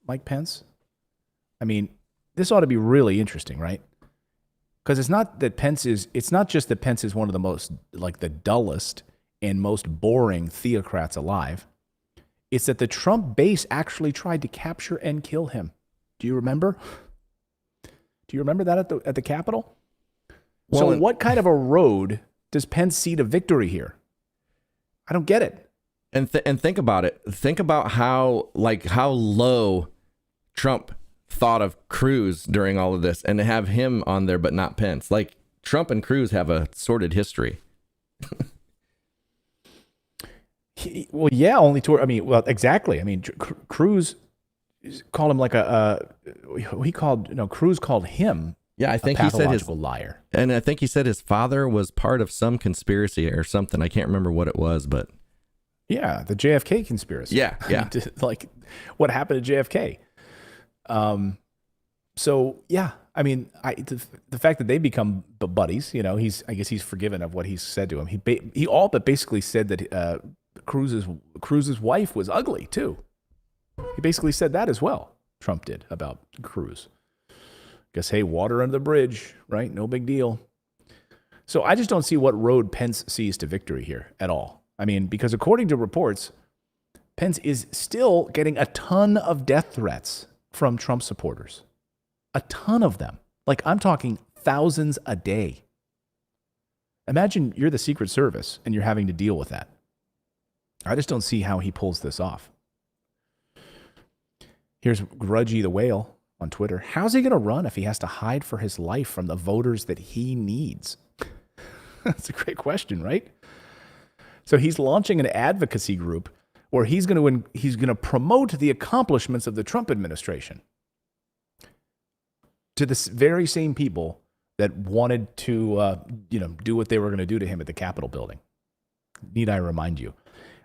Mike Pence. I mean, this ought to be really interesting, right? Because it's not just that Pence is one of the most, like, the dullest and most boring theocrats alive. It's that the Trump base actually tried to capture and kill him. Do you remember? Do you remember that at the Capitol? Well, So what kind of a road does Pence see to victory here? I don't get it. And think about it. Think about how low Trump thought of Cruz during all of this, and to have him on there but not Pence. Like, Trump and Cruz have a sordid history. Exactly. I mean, Cruz called him like Cruz called him Yeah, I think a he said pathological liar. and I think he said his father was part of some conspiracy or something. I can't remember what it was, but Yeah, the JFK conspiracy. Yeah. Like what happened to JFK. So yeah, I mean, the fact that they become buddies, I guess he's forgiven of what he's said to him. He all but basically said that Cruz's wife was ugly too. He basically said that as well. Trump did about Cruz. Guess, hey, water under the bridge, right? No big deal. So I just don't see what road Pence sees to victory here at all. I mean, because according to reports, Pence is still getting a ton of death threats from Trump supporters. A ton of them. Like, I'm talking thousands a day. Imagine you're the Secret Service and you're having to deal with that. I just don't see how he pulls this off. Here's Grudgy the Whale on Twitter. How's he going to run if he has to hide for his life from the voters that he needs? That's a great question, right? So he's launching an advocacy group where he's going to promote the accomplishments of the Trump administration to the very same people that wanted to, do what they were going to do to him at the Capitol building. Need I remind you?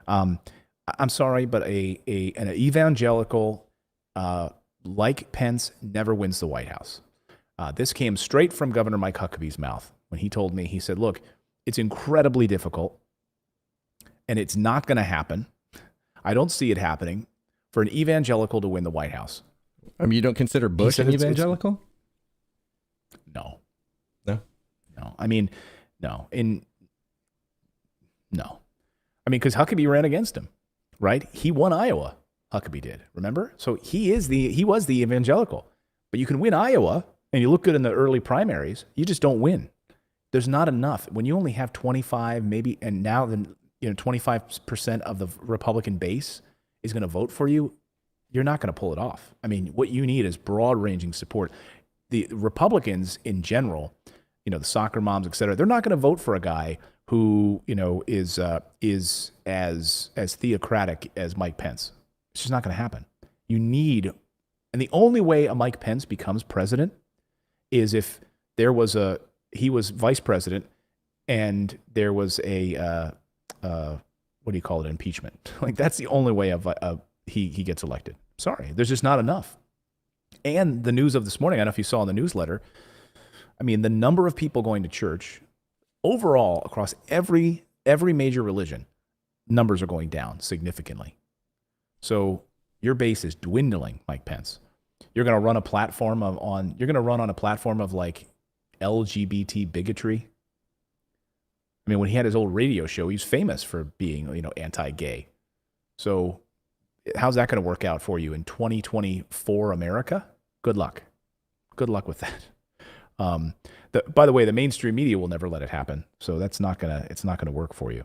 I'm sorry, but an evangelical like Pence never wins the White House. This came straight from Governor Mike Huckabee's mouth when he told me, he said, look, it's incredibly difficult and it's not going to happen. I don't see it happening for an evangelical to win the White House. I mean, you don't consider Bush an evangelical? No. No? No. I mean, no. No. I mean, because Huckabee ran against him, right? He won Iowa. Huckabee did, remember? So he was the evangelical. But you can win Iowa and you look good in the early primaries. You just don't win. There's not enough. When you only have 25, maybe, and now 25% of the Republican base is going to vote for you, you're not going to pull it off. I mean, what you need is broad-ranging support. The Republicans in general, the soccer moms, et cetera, they're not going to vote for a guy who, is as theocratic as Mike Pence. It's just not going to happen. And the only way a Mike Pence becomes president is if he was vice president and there was a, what do you call it, impeachment. Like, that's the only way he gets elected. Sorry, there's just not enough. And the news of this morning, I don't know if you saw in the newsletter, I mean, the number of people going to church overall across every major religion, numbers are going down significantly. So your base is dwindling, Mike Pence. You're going to run a platform on a platform of like LGBT bigotry. I mean, when he had his old radio show, he was famous for being, anti-gay. So how's that going to work out for you in 2024 America? Good luck. Good luck with that. By the way, the mainstream media will never let it happen. So it's not gonna work for you.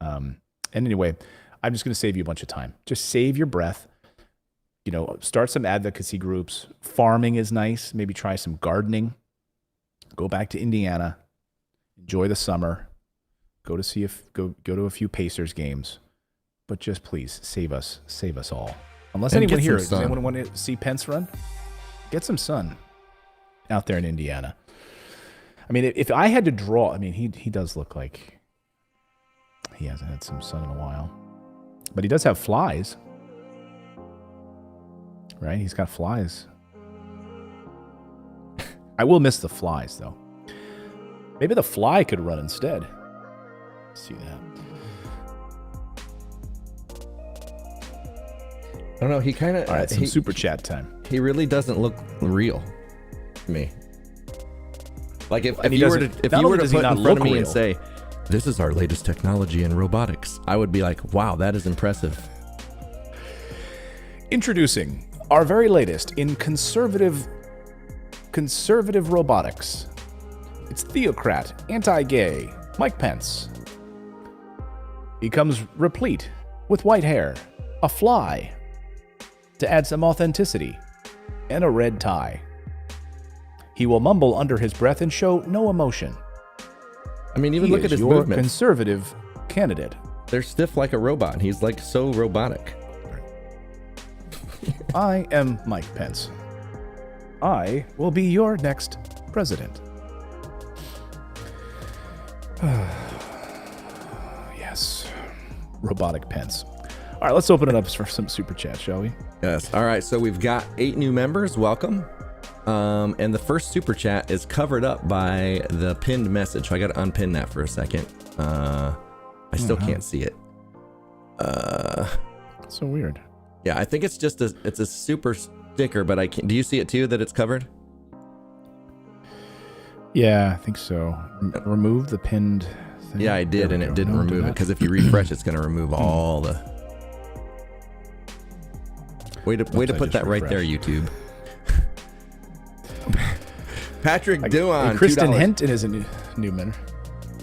And anyway, I'm just going to save you a bunch of time. Just save your breath. Start some advocacy groups. Farming is nice. Maybe try some gardening. Go back to Indiana. Enjoy the summer. Go to a few Pacers games. But just please save us all. Unless anyone here, does anyone want to see Pence run? Get some sun. out there in Indiana. I mean, if I had to draw, I mean, he does look like he hasn't had some sun in a while. But he does have flies. Right? He's got flies. I will miss the flies, though. Maybe the fly could run instead. Let's see that. I don't know. He kind of. All right, some super chat time. He really doesn't look real to me. Like if And he you were to doesn't- if not you only were to does he put in not front of look me and real. say, "This is our latest technology in robotics," I would be like, "Wow, that is impressive." Introducing our very latest in conservative robotics. It's theocrat, anti-gay, Mike Pence. He comes replete with white hair, a fly, to add some authenticity, and a red tie. He will mumble under his breath and show no emotion. I mean, even He look is at his your movements. conservative candidate. They're stiff like a robot. He's like so robotic. I am Mike Pence. I will be your next president. Yes. Robotic Pence. All right, let's open it up for some super chat, shall we? Yes. All right. So we've got 8 new members. Welcome. And the first super chat is covered up by the pinned message. So I got to unpin that for a second. I still can't see it. So weird. Yeah, I think it's just it's a super sticker, but I can't. Do you see it too that it's covered? Yeah, I think so. Remove the pinned thing. Yeah, I did, There and we it go. didn't No, do remove it not. because if you refresh, it's going to remove all the. Way to I put just that right there, refreshed? YouTube. Patrick Duan, And Kristen $2. Hent is a new member.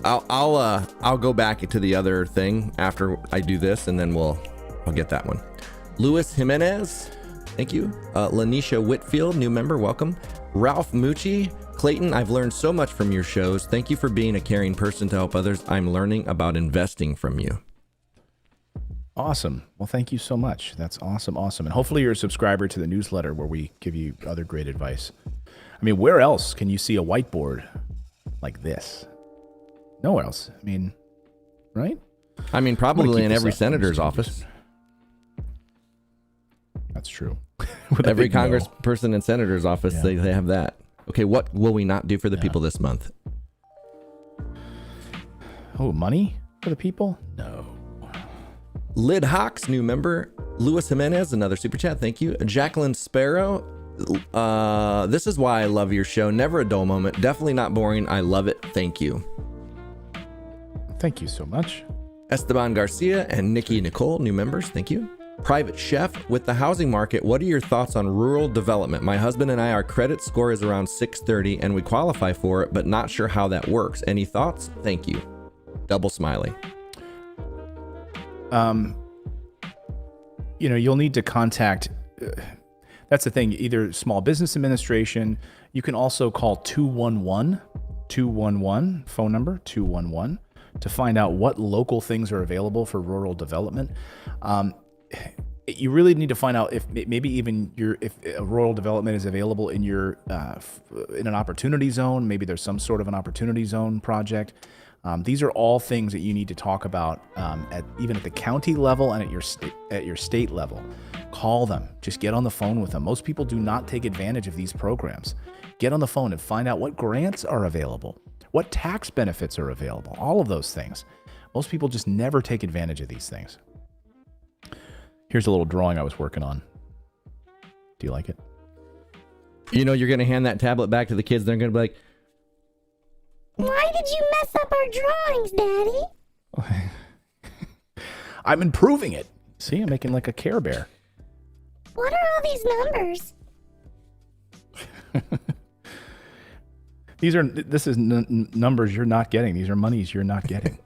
I'll go back to the other thing after I do this, and then I'll get that one. Luis Jimenez, thank you. Lanisha Whitfield, new member, welcome. Ralph Mucci, Clayton, I've learned so much from your shows. Thank you for being a caring person to help others. I'm learning about investing from you. Awesome. Well, thank you so much. That's awesome. And hopefully you're a subscriber to the newsletter where we give you other great advice. I mean, where else can you see a whiteboard like this? Nowhere else. I mean, right? I mean, I'm gonna probably keep in this every up. I'm senator's just gonna office. That's true. With a Every big no. congressperson and senator's office, Yeah. they have that. Okay, what will we not do for the people this month? Oh, money for the people? No. Lid Hawks, new member. Luis Jimenez, another super chat. Thank you. Jacqueline Sparrow. This is why I love your show. Never a dull moment. Definitely not boring. I love it. Thank you. Thank you so much. Esteban Garcia and Nikki Nicole, new members. Thank you. Private Chef, with the housing market, what are your thoughts on rural development? My husband and I, our credit score is around 630 and we qualify for it, but not sure how that works. Any thoughts? Thank you. Double smiley. You'll need to contact, that's the thing, either Small Business Administration. You can also call 211 phone number 211 to find out what local things are available for rural development. You really need to find out if maybe even if a rural development is available in your in an opportunity zone. Maybe there's some sort of an opportunity zone project. These are all things that you need to talk about even at the county level and at your state level. Call them. Just get on the phone with them. Most people do not take advantage of these programs. Get on the phone and find out what grants are available, what tax benefits are available, all of those things. Most people just never take advantage of these things. Here's a little drawing I was working on. Do you like it? You know, you're going to hand that tablet back to the kids. They're going to be like, Why did you mess up our drawings, Daddy? I'm improving it. See, I'm making like a Care Bear. What are all these numbers? This is numbers you're not getting. These are monies you're not getting.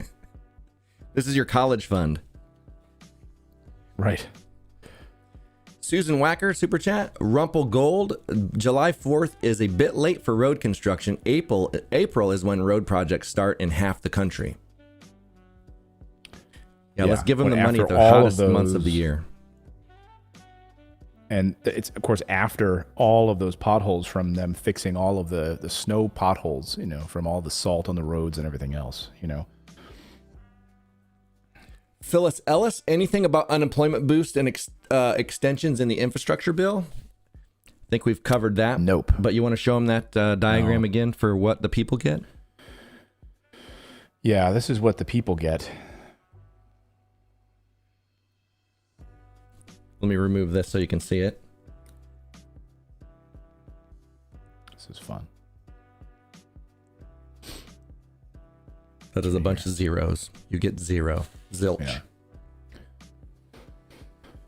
this is your college fund. Right. Susan Wacker, super chat. Rumple Gold, July 4th is a bit late for road construction. April is when road projects start in half the country. Yeah, let's give them the money at the all of hottest months of the those- year. And it's, of course, after all of those potholes from them fixing all of the snow potholes, from all the salt on the roads and everything else, Phyllis Ellis, anything about unemployment boost and extensions in the infrastructure bill? I think we've covered that. Nope. But you want to show them that diagram again for what the people get? Yeah, this is what the people get. Let me remove this so you can see it. This is fun. That is a bunch of zeros. You get zero. Zilch. Yeah.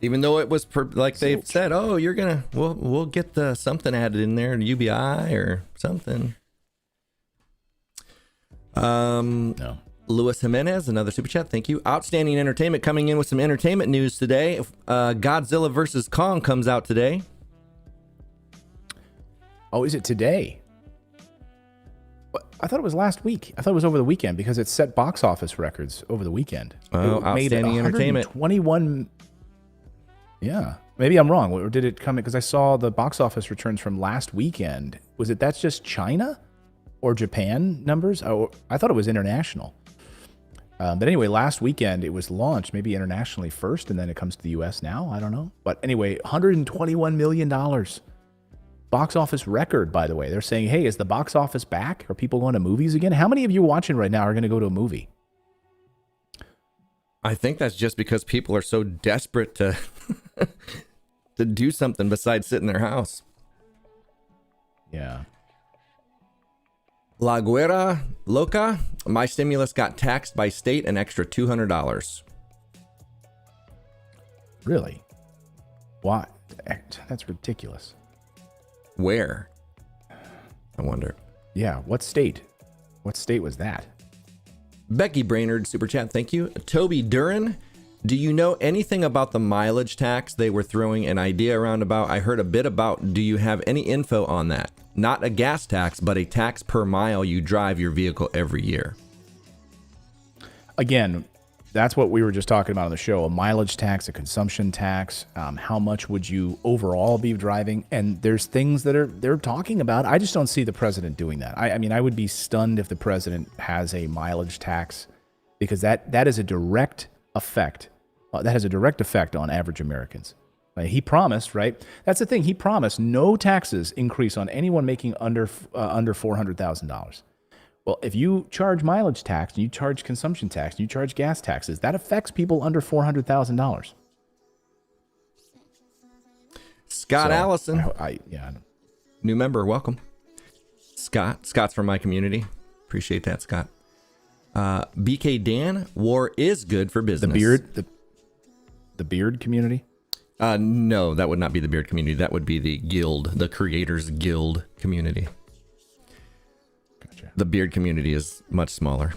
Even though it was like they've said, oh, we'll get the something added in there, UBI or something. No. Luis Jimenez, another super chat. Thank you. Outstanding entertainment coming in with some entertainment news today. Godzilla vs. Kong comes out today. Oh, is it today? I thought it was last week. I thought it was over the weekend because it set box office records over the weekend. Oh, outstanding entertainment. 21. Yeah. Maybe I'm wrong. Or did it come in? Because I saw the box office returns from last weekend. That's just China or Japan numbers? Oh, I thought it was international. But anyway, last weekend it was launched maybe internationally first, and then it comes to the U.S. now. I don't know. But anyway, $121 million. Box office record, by the way. They're saying, hey, is the box office back? Are people going to movies again? How many of you watching right now are going to go to a movie? I think that's just because people are so desperate to to do something besides sit in their house. Yeah. La Guerra Loca, my stimulus got taxed by state an extra $200. Really? Why? That's ridiculous. Where? I wonder. Yeah, what state? What state was that? Becky Brainerd, super chat, thank you. Toby Duran, do you know anything about the mileage tax they were throwing an idea around about? I heard a bit about. Do you have any info on that? Not a gas tax, but a tax per mile you drive your vehicle every year. Again, that's what we were just talking about on the show. A mileage tax, a consumption tax. How much would you overall be driving? And there's things that they're talking about. I just don't see the president doing that. I mean, I would be stunned if the president has a mileage tax, because that is a direct effect. That has a direct effect on average Americans. He promised, right? That's the thing. He promised no taxes increase on anyone making under $400,000. Well, if you charge mileage tax, and you charge consumption tax, and you charge gas taxes, that affects people under $400,000. Scott Allison, yeah, new member, welcome. Scott's from my community. Appreciate that, Scott. BK Dan, war is good for business. The beard community. No, that would not be the beard community. That would be the guild, the creators guild community. Gotcha. The beard community is much smaller.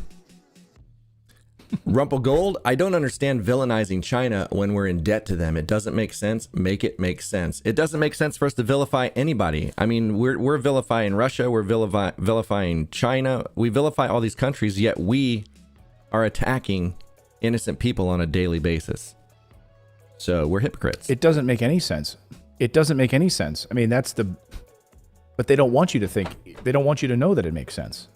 Rumple Gold, I don't understand villainizing China when we're in debt to them. It doesn't make sense. Make it make sense. It doesn't make sense for us to vilify anybody. I mean, we're vilifying Russia. We're vilifying China. We vilify all these countries, yet we are attacking innocent people on a daily basis. So we're hypocrites. It doesn't make any sense. It doesn't make any sense. I mean, but they don't want you to think, they don't want you to know that it makes sense.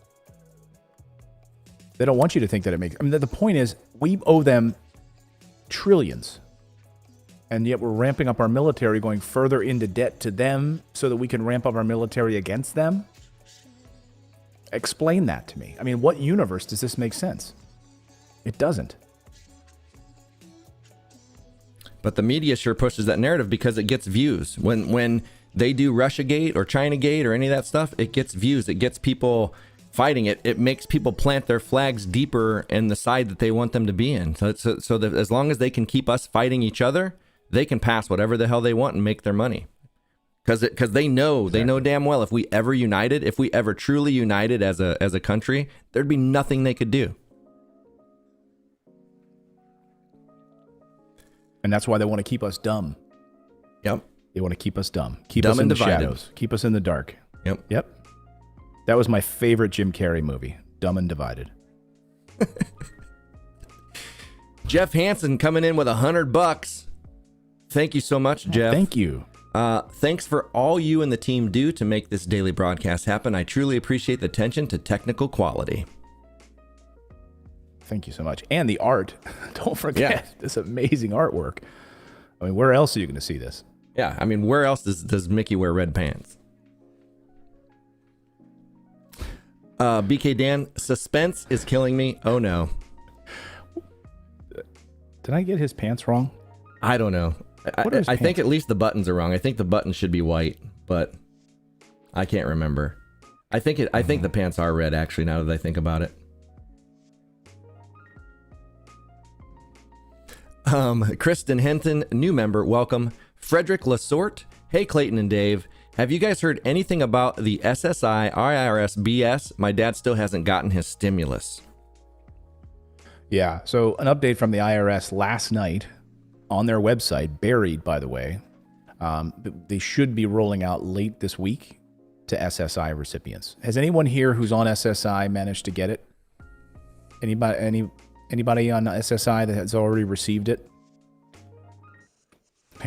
They don't want you to think that it makes, I mean, the point is we owe them trillions. And yet we're ramping up our military, going further into debt to them so that we can ramp up our military against them. Explain that to me. I mean, what universe does this make sense? It doesn't. But the media sure pushes that narrative because it gets views. When they do Russiagate or Chinagate or any of that stuff, it gets views. It gets people fighting it. It makes people plant their flags deeper in the side that they want them to be in. So that as long as they can keep us fighting each other, they can pass whatever the hell they want and make their money. Because they know damn well if we ever united, if we ever truly united as a country, there'd be nothing they could do. And that's why they want to keep us dumb. Yep. They want to keep us dumb. Keep dumb us in the divided. shadows. Keep us in the dark. Yep. That was my favorite Jim Carrey movie, Dumb and Divided. Jeff Hansen coming in with $100. Thank you so much, Jeff. Thank you. Thanks for all you and the team do to make this daily broadcast happen. I truly appreciate the attention to technical quality. Thank you so much. And the art. Don't forget this amazing artwork. I mean, where else are you going to see this? Yeah, I mean, where else does Mickey wear red pants? BK Dan, suspense is killing me. Oh no. Did I get his pants wrong? I don't know. I think at least the buttons are wrong. I think the buttons should be white, but I can't remember. I think the pants are red, actually, now that I think about it. Kristen Henton, new member, welcome. Frederick Lasorte, hey Clayton and Dave, have you guys heard anything about the SSI IRS BS? My dad still hasn't gotten his stimulus. Yeah, so an update from the IRS last night on their website, buried, by the way. They should be rolling out late this week to SSI recipients. Has anyone here who's on SSI managed to get it? Anybody on SSI that has already received it?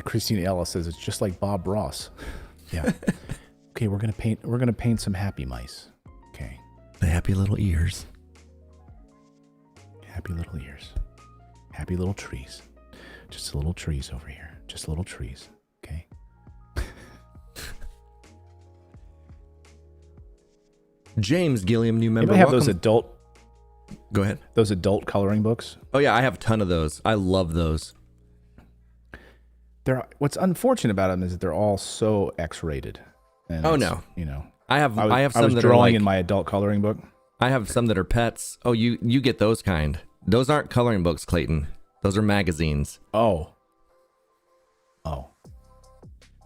Christina Ellis says it's just like Bob Ross. Yeah. Okay, we're gonna paint some happy mice. Okay. The happy little ears. Happy little ears. Happy little trees. Just little trees over here. Just little trees. Okay. James Gilliam, new member. Anybody have those adult? Go ahead. Those adult coloring books. Oh yeah, I have a ton of those. I love those. What's unfortunate about them is that they're all so X-rated. And oh no, you know. I have some I was that drawing are like, in my adult coloring book. I have some that are pets. Oh, you get those kind. Those aren't coloring books, Clayton. Those are magazines. Oh.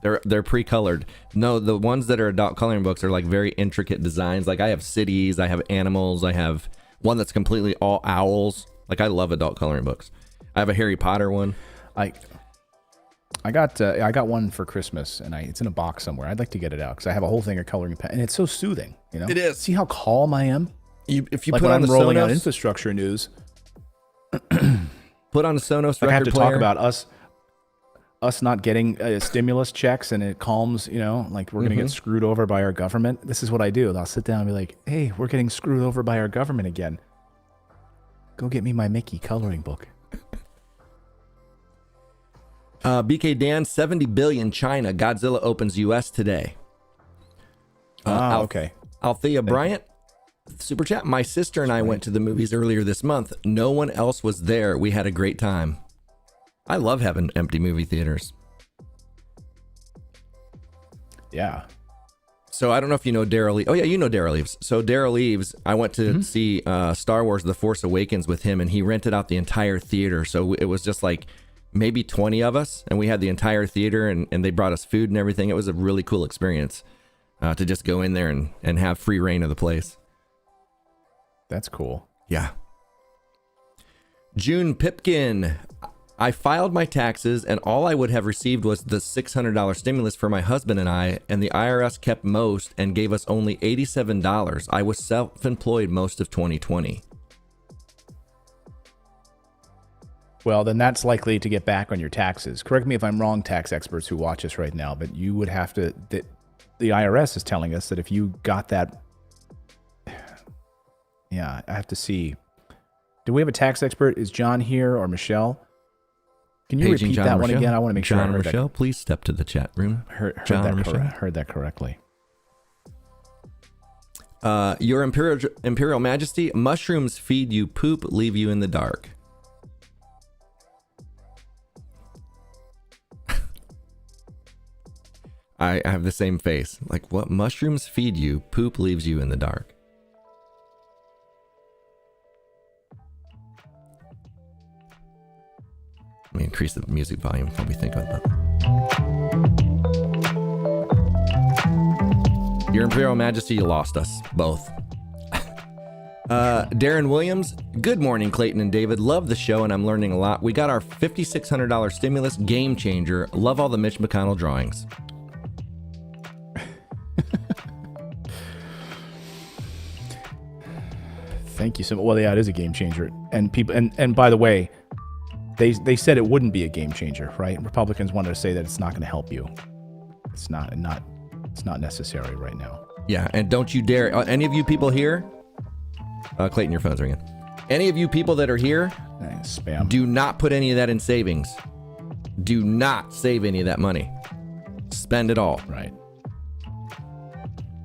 They're pre-colored. No, the ones that are adult coloring books are like very intricate designs. Like I have cities, I have animals, I have one that's completely all owls. Like I love adult coloring books. I have a Harry Potter one. I got one for Christmas, and it's in a box somewhere. I'd like to get it out because I have a whole thing of coloring pen, and it's so soothing. You know, it is. See how calm I am. If you like put when on I'm the rolling Sonos, out infrastructure news. Put on a Sonos like record I have to player. talk about us not getting stimulus checks, and it calms. You know, like we're gonna get screwed over by our government. This is what I do. I'll sit down and be like, "Hey, we're getting screwed over by our government again. Go get me my Mickey coloring book." BK Dan, 70 billion China. Godzilla opens U.S. today. Okay. Althea Bryant, super chat. My sister and I went to the movies earlier this month. No one else was there. We had a great time. I love having empty movie theaters. Yeah. So I don't know if you know Daryl. Oh yeah, you know Daryl Eves. So Daryl Eves, I went to see Star Wars: The Force Awakens with him, and he rented out the entire theater. So it was just like maybe 20 of us, and we had the entire theater, and they brought us food and everything. It was a really cool experience to just go in there and have free reign of the place. That's cool. Yeah. June Pipkin, I filed my taxes, and all I would have received was the $600 stimulus for my husband and I, and the IRS kept most and gave us only $87. I was self-employed most of 2020. Well, then that's likely to get back on your taxes. Correct me if I'm wrong, tax experts who watch us right now, but you would have to... The IRS is telling us that if you got that... Yeah, I have to see. Do we have a tax expert? Is John here or Michelle? Can you repeat that one again? I want to make sure I heard that. Michelle, please step to the chat room. Heard that correctly. Your Imperial Majesty, mushrooms feed you poop, leave you in the dark. I have the same face. Like, what? Mushrooms feed you, poop leaves you in the dark. Let me increase the music volume while we think about that. Your Imperial Majesty, you lost us both. Darren Williams, good morning, Clayton and David. Love the show, and I'm learning a lot. We got our $5,600 stimulus, game changer. Love all the Mitch McConnell drawings. Thank you so much. Well, yeah, it is a game changer. And people, and by the way, they said it wouldn't be a game changer, right? Republicans wanted to say that it's not going to help you. It's not necessary right now. Yeah, and don't you dare, any of you people here, Clayton, your phone's ringing. Any of you people that are here, Spam. do not put any of that in savings. Do not save any of that money. Spend it all. Right.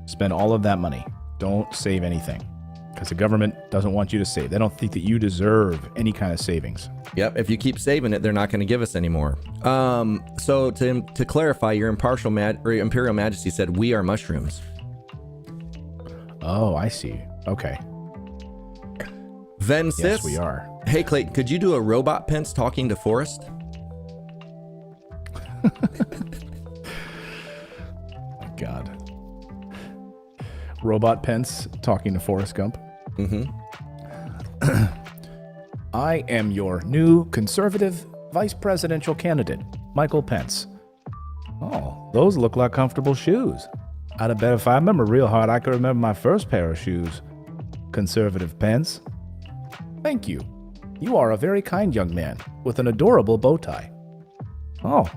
Spend all of that money. Don't save anything. Because the government doesn't want you to save. They don't think that you deserve any kind of savings. Yep. If you keep saving it, they're not going to give us any more. So to clarify, your Imperial Majesty said we are mushrooms. Oh, I see. Okay. Vensis. Yes, we are. Hey, Clayton, could you do a robot Pence talking to Forrest? My God. Robot Pence talking to Forrest Gump. Mm-hmm. I am your new conservative vice presidential candidate, Michael Pence. Oh, those look like comfortable shoes. I'd bet if I remember real hard, I could remember my first pair of shoes. Conservative Pence. Thank you. You are a very kind young man with an adorable bow tie. Oh,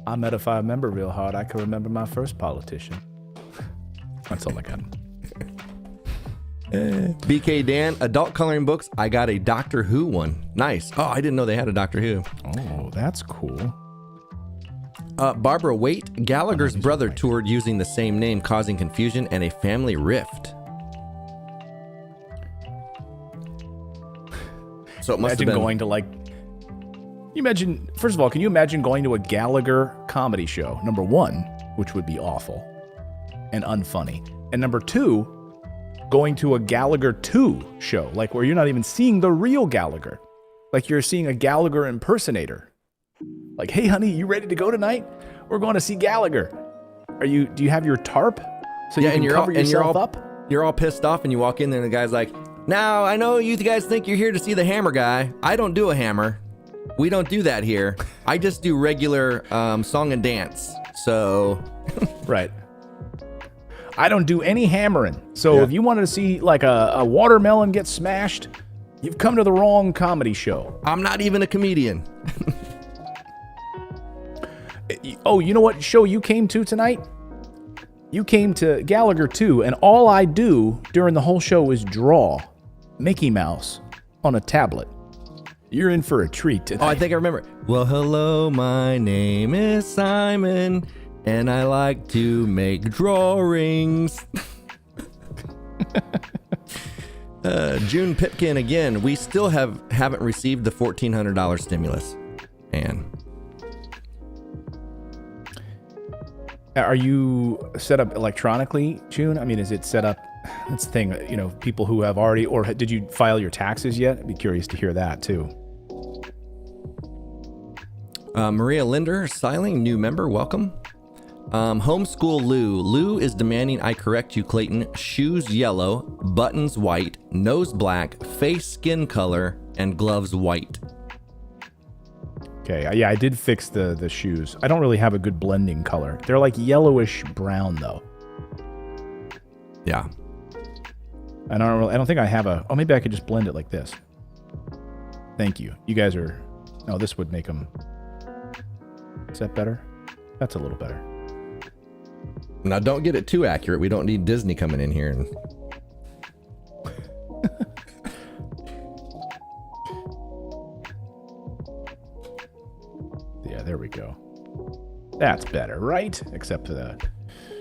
I bet if I remember real hard, I could remember my first politician. That's all I got. BK Dan, adult coloring books. I got a Doctor Who one. Nice. Oh, I didn't know they had a Doctor Who. Oh, that's cool. Barbara Waite, Gallagher's brother toured using the same name, causing confusion and a family rift. So it must have been going to you imagine, first of all, can you imagine going to a Gallagher comedy show? Number one, which would be awful and unfunny. And number two, going to a Gallagher 2 show, like where you're not even seeing the real Gallagher. Like you're seeing a Gallagher impersonator. Like, hey honey, you ready to go tonight? We're going to see Gallagher. Do you have your tarp? So you can cover yourself up? You're all pissed off and you walk in there and the guy's like, now I know you guys think you're here to see the hammer guy. I don't do a hammer. We don't do that here. I just do regular song and dance. So. Right. I don't do any hammering. So if you wanted to see like a watermelon get smashed, you've come to the wrong comedy show. I'm not even a comedian. Oh, you know what show you came to tonight? You came to Gallagher 2, and all I do during the whole show is draw Mickey Mouse on a tablet. You're in for a treat tonight. Oh, I think I remember. Well, hello, my name is Simon, and I like to make drawings. June Pipkin again. We still haven't received the $1,400 stimulus. And are you set up electronically, June? I mean, is it set up? That's the thing, people who have already, or did you file your taxes yet? I'd be curious to hear that too. Maria Linder, Siling, new member, welcome. Homeschool Lou. Lou is demanding I correct you, Clayton. Shoes yellow, buttons white, nose black, face skin color, and gloves white. Okay, yeah, I did fix the shoes. I don't really have a good blending color. They're like yellowish brown though. Yeah. I don't think I have oh, maybe I could just blend it like this. Thank you. You guys are, this would make them, is that better? That's a little better. Now don't get it too accurate. We don't need Disney coming in here and yeah, there we go. That's better, right? Except for the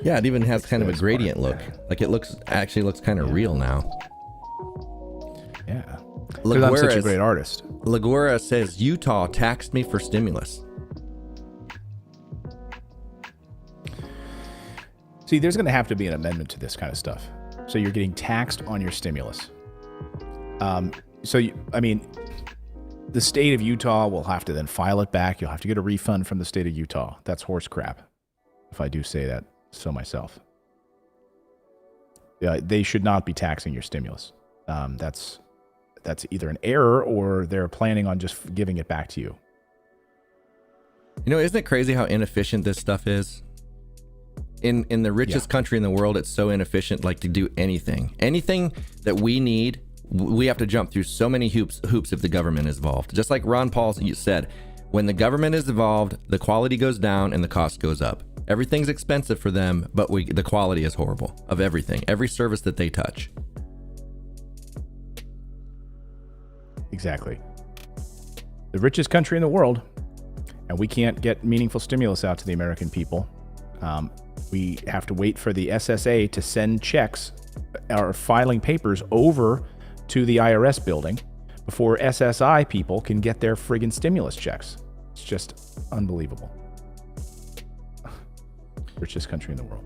yeah, it even has kind of a gradient look. Like it looks kind of real now. Yeah. Because I'm such a great artist. Laguera says Utah taxed me for stimulus. See, there's going to have to be an amendment to this kind of stuff. So you're getting taxed on your stimulus. The state of Utah will have to then file it back. You'll have to get a refund from the state of Utah. That's horse crap, if I do say that so myself. Yeah, they should not be taxing your stimulus. That's either an error or they're planning on just giving it back to you. Isn't it crazy how inefficient this stuff is? In the richest country in the world, it's so inefficient, like to do anything that we need. We have to jump through so many hoops if the government is involved. Just like Ron Paul said, When the government is involved, the quality goes down and the cost goes up. Everything's expensive for them, but the quality is horrible of everything, every service that they touch. Exactly. The richest country in the world, and we can't get meaningful stimulus out to the American people. We have to wait for the SSA to send checks or filing papers over to the IRS building before SSI people can get their friggin' stimulus checks. It's just unbelievable. Richest country in the world.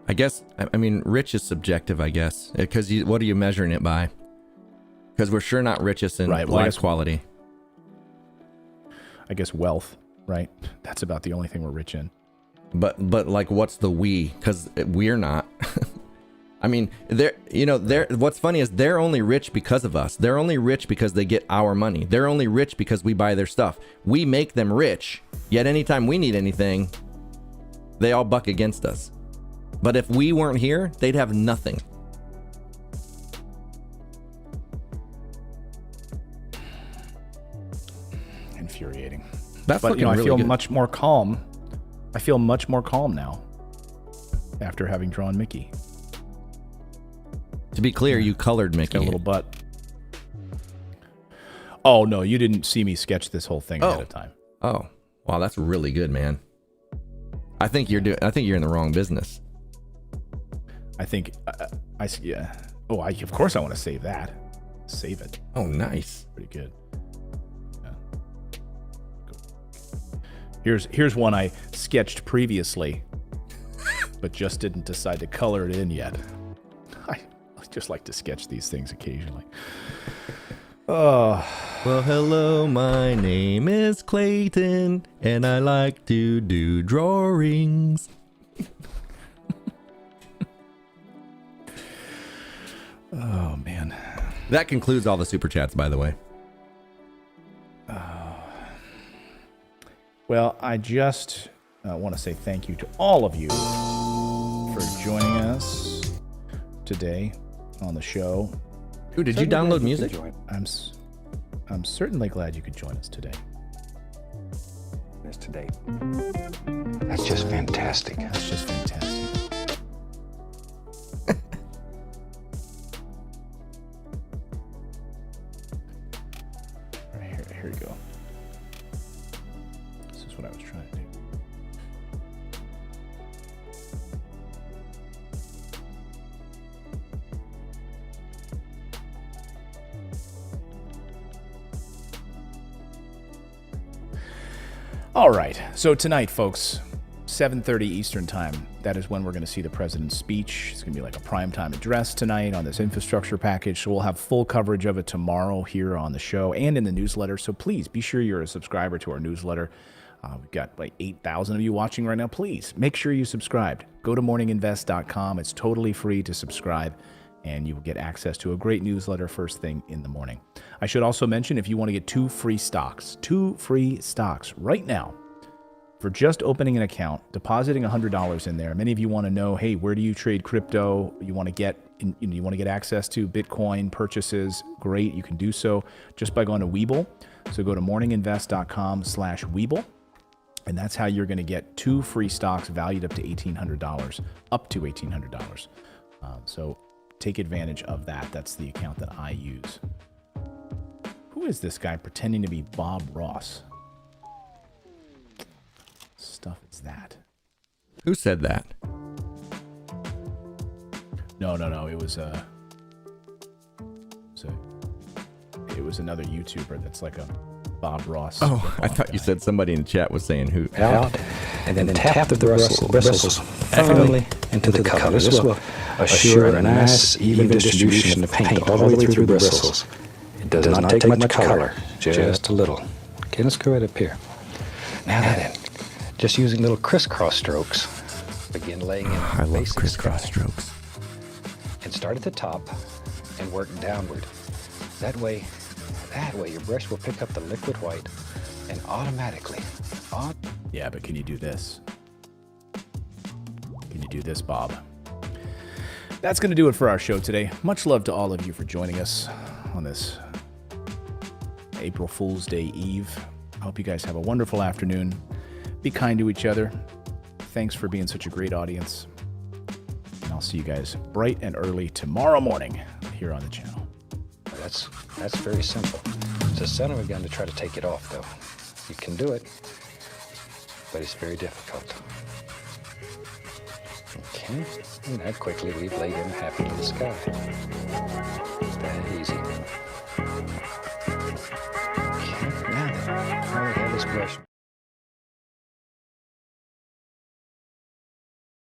I guess, I mean, rich is subjective, I guess, because what are you measuring it by? Because we're sure not richest in life quality. I guess wealth, right? That's about the only thing we're rich in. But like, what's the we? Because we're not. I mean, what's funny is they're only rich because of us. They're only rich because they get our money. They're only rich because we buy their stuff. We make them rich, yet anytime we need anything, they all buck against us. But if we weren't here, they'd have nothing. Infuriating. That's but looking really I feel good. much more calm. I feel much more calm now after having drawn Mickey. To be clear, you colored Mickey. Got a little butt. Oh no, you didn't see me sketch this whole thing ahead of time. Oh, wow, that's really good, man. I think you're in the wrong business. I think yeah. Oh, of course I want to save that. Save it. Oh, nice. Pretty good. Yeah. Here's one I sketched previously, but just didn't decide to color it in yet. I just like to sketch these things occasionally. Oh. Well, hello, my name is Clayton, and I like to do drawings. Oh, man. That concludes all the super chats, by the way. Well, I just want to say thank you to all of you for joining us today on the show. Ooh, did you download music? I'm certainly glad you could join us today. Today. That's just fantastic. That's just fantastic. Here we go. This is what I was trying to do. All right. So tonight, folks, 7:30 Eastern time, that is when we're going to see the president's speech. It's going to be like a primetime address tonight on this infrastructure package. So we'll have full coverage of it tomorrow here on the show and in the newsletter. So please be sure you're a subscriber to our newsletter. We've got like 8,000 of you watching right now. Please make sure you subscribed. Go to morninginvest.com. It's totally free to subscribe, and you will get access to a great newsletter first thing in the morning. I should also mention, if you want to get two free stocks right now for just opening an account, depositing $100 in there. Many of you want to know, hey, where do you trade crypto? You want to get access to Bitcoin purchases. Great, you can do so just by going to Webull. So go to morninginvest.com/Webull. And that's how you're going to get two free stocks valued up to $1,800. So take advantage of that. That's the account that I use. Who is this guy pretending to be Bob Ross? Stuff is that? Who said that? No. It was another YouTuber that's like a Bob Ross. Oh, I thought you said somebody in the chat was saying who. Out, and then tap the bristles firmly into the color. This will assure a nice, even distribution of paint all the way through the bristles. It does not take much color, just a little. Okay, let's go right up here. Now then, just using little crisscross strokes, begin laying in I love basic crisscross style. strokes. And start at the top and work downward. That way your brush will pick up the liquid white and automatically. Yeah, but can you do this? Can you do this, Bob? That's going to do it for our show today. Much love to all of you for joining us on this April Fool's Day Eve. I hope you guys have a wonderful afternoon. Be kind to each other. Thanks for being such a great audience. And I'll see you guys bright and early tomorrow morning here on the channel. That's very simple. It's a son of a gun to try to take it off, though. You can do it, but it's very difficult. Okay, and that quickly we've laid in a happy little sky. It's that easy. Okay, now then, all we have is brush.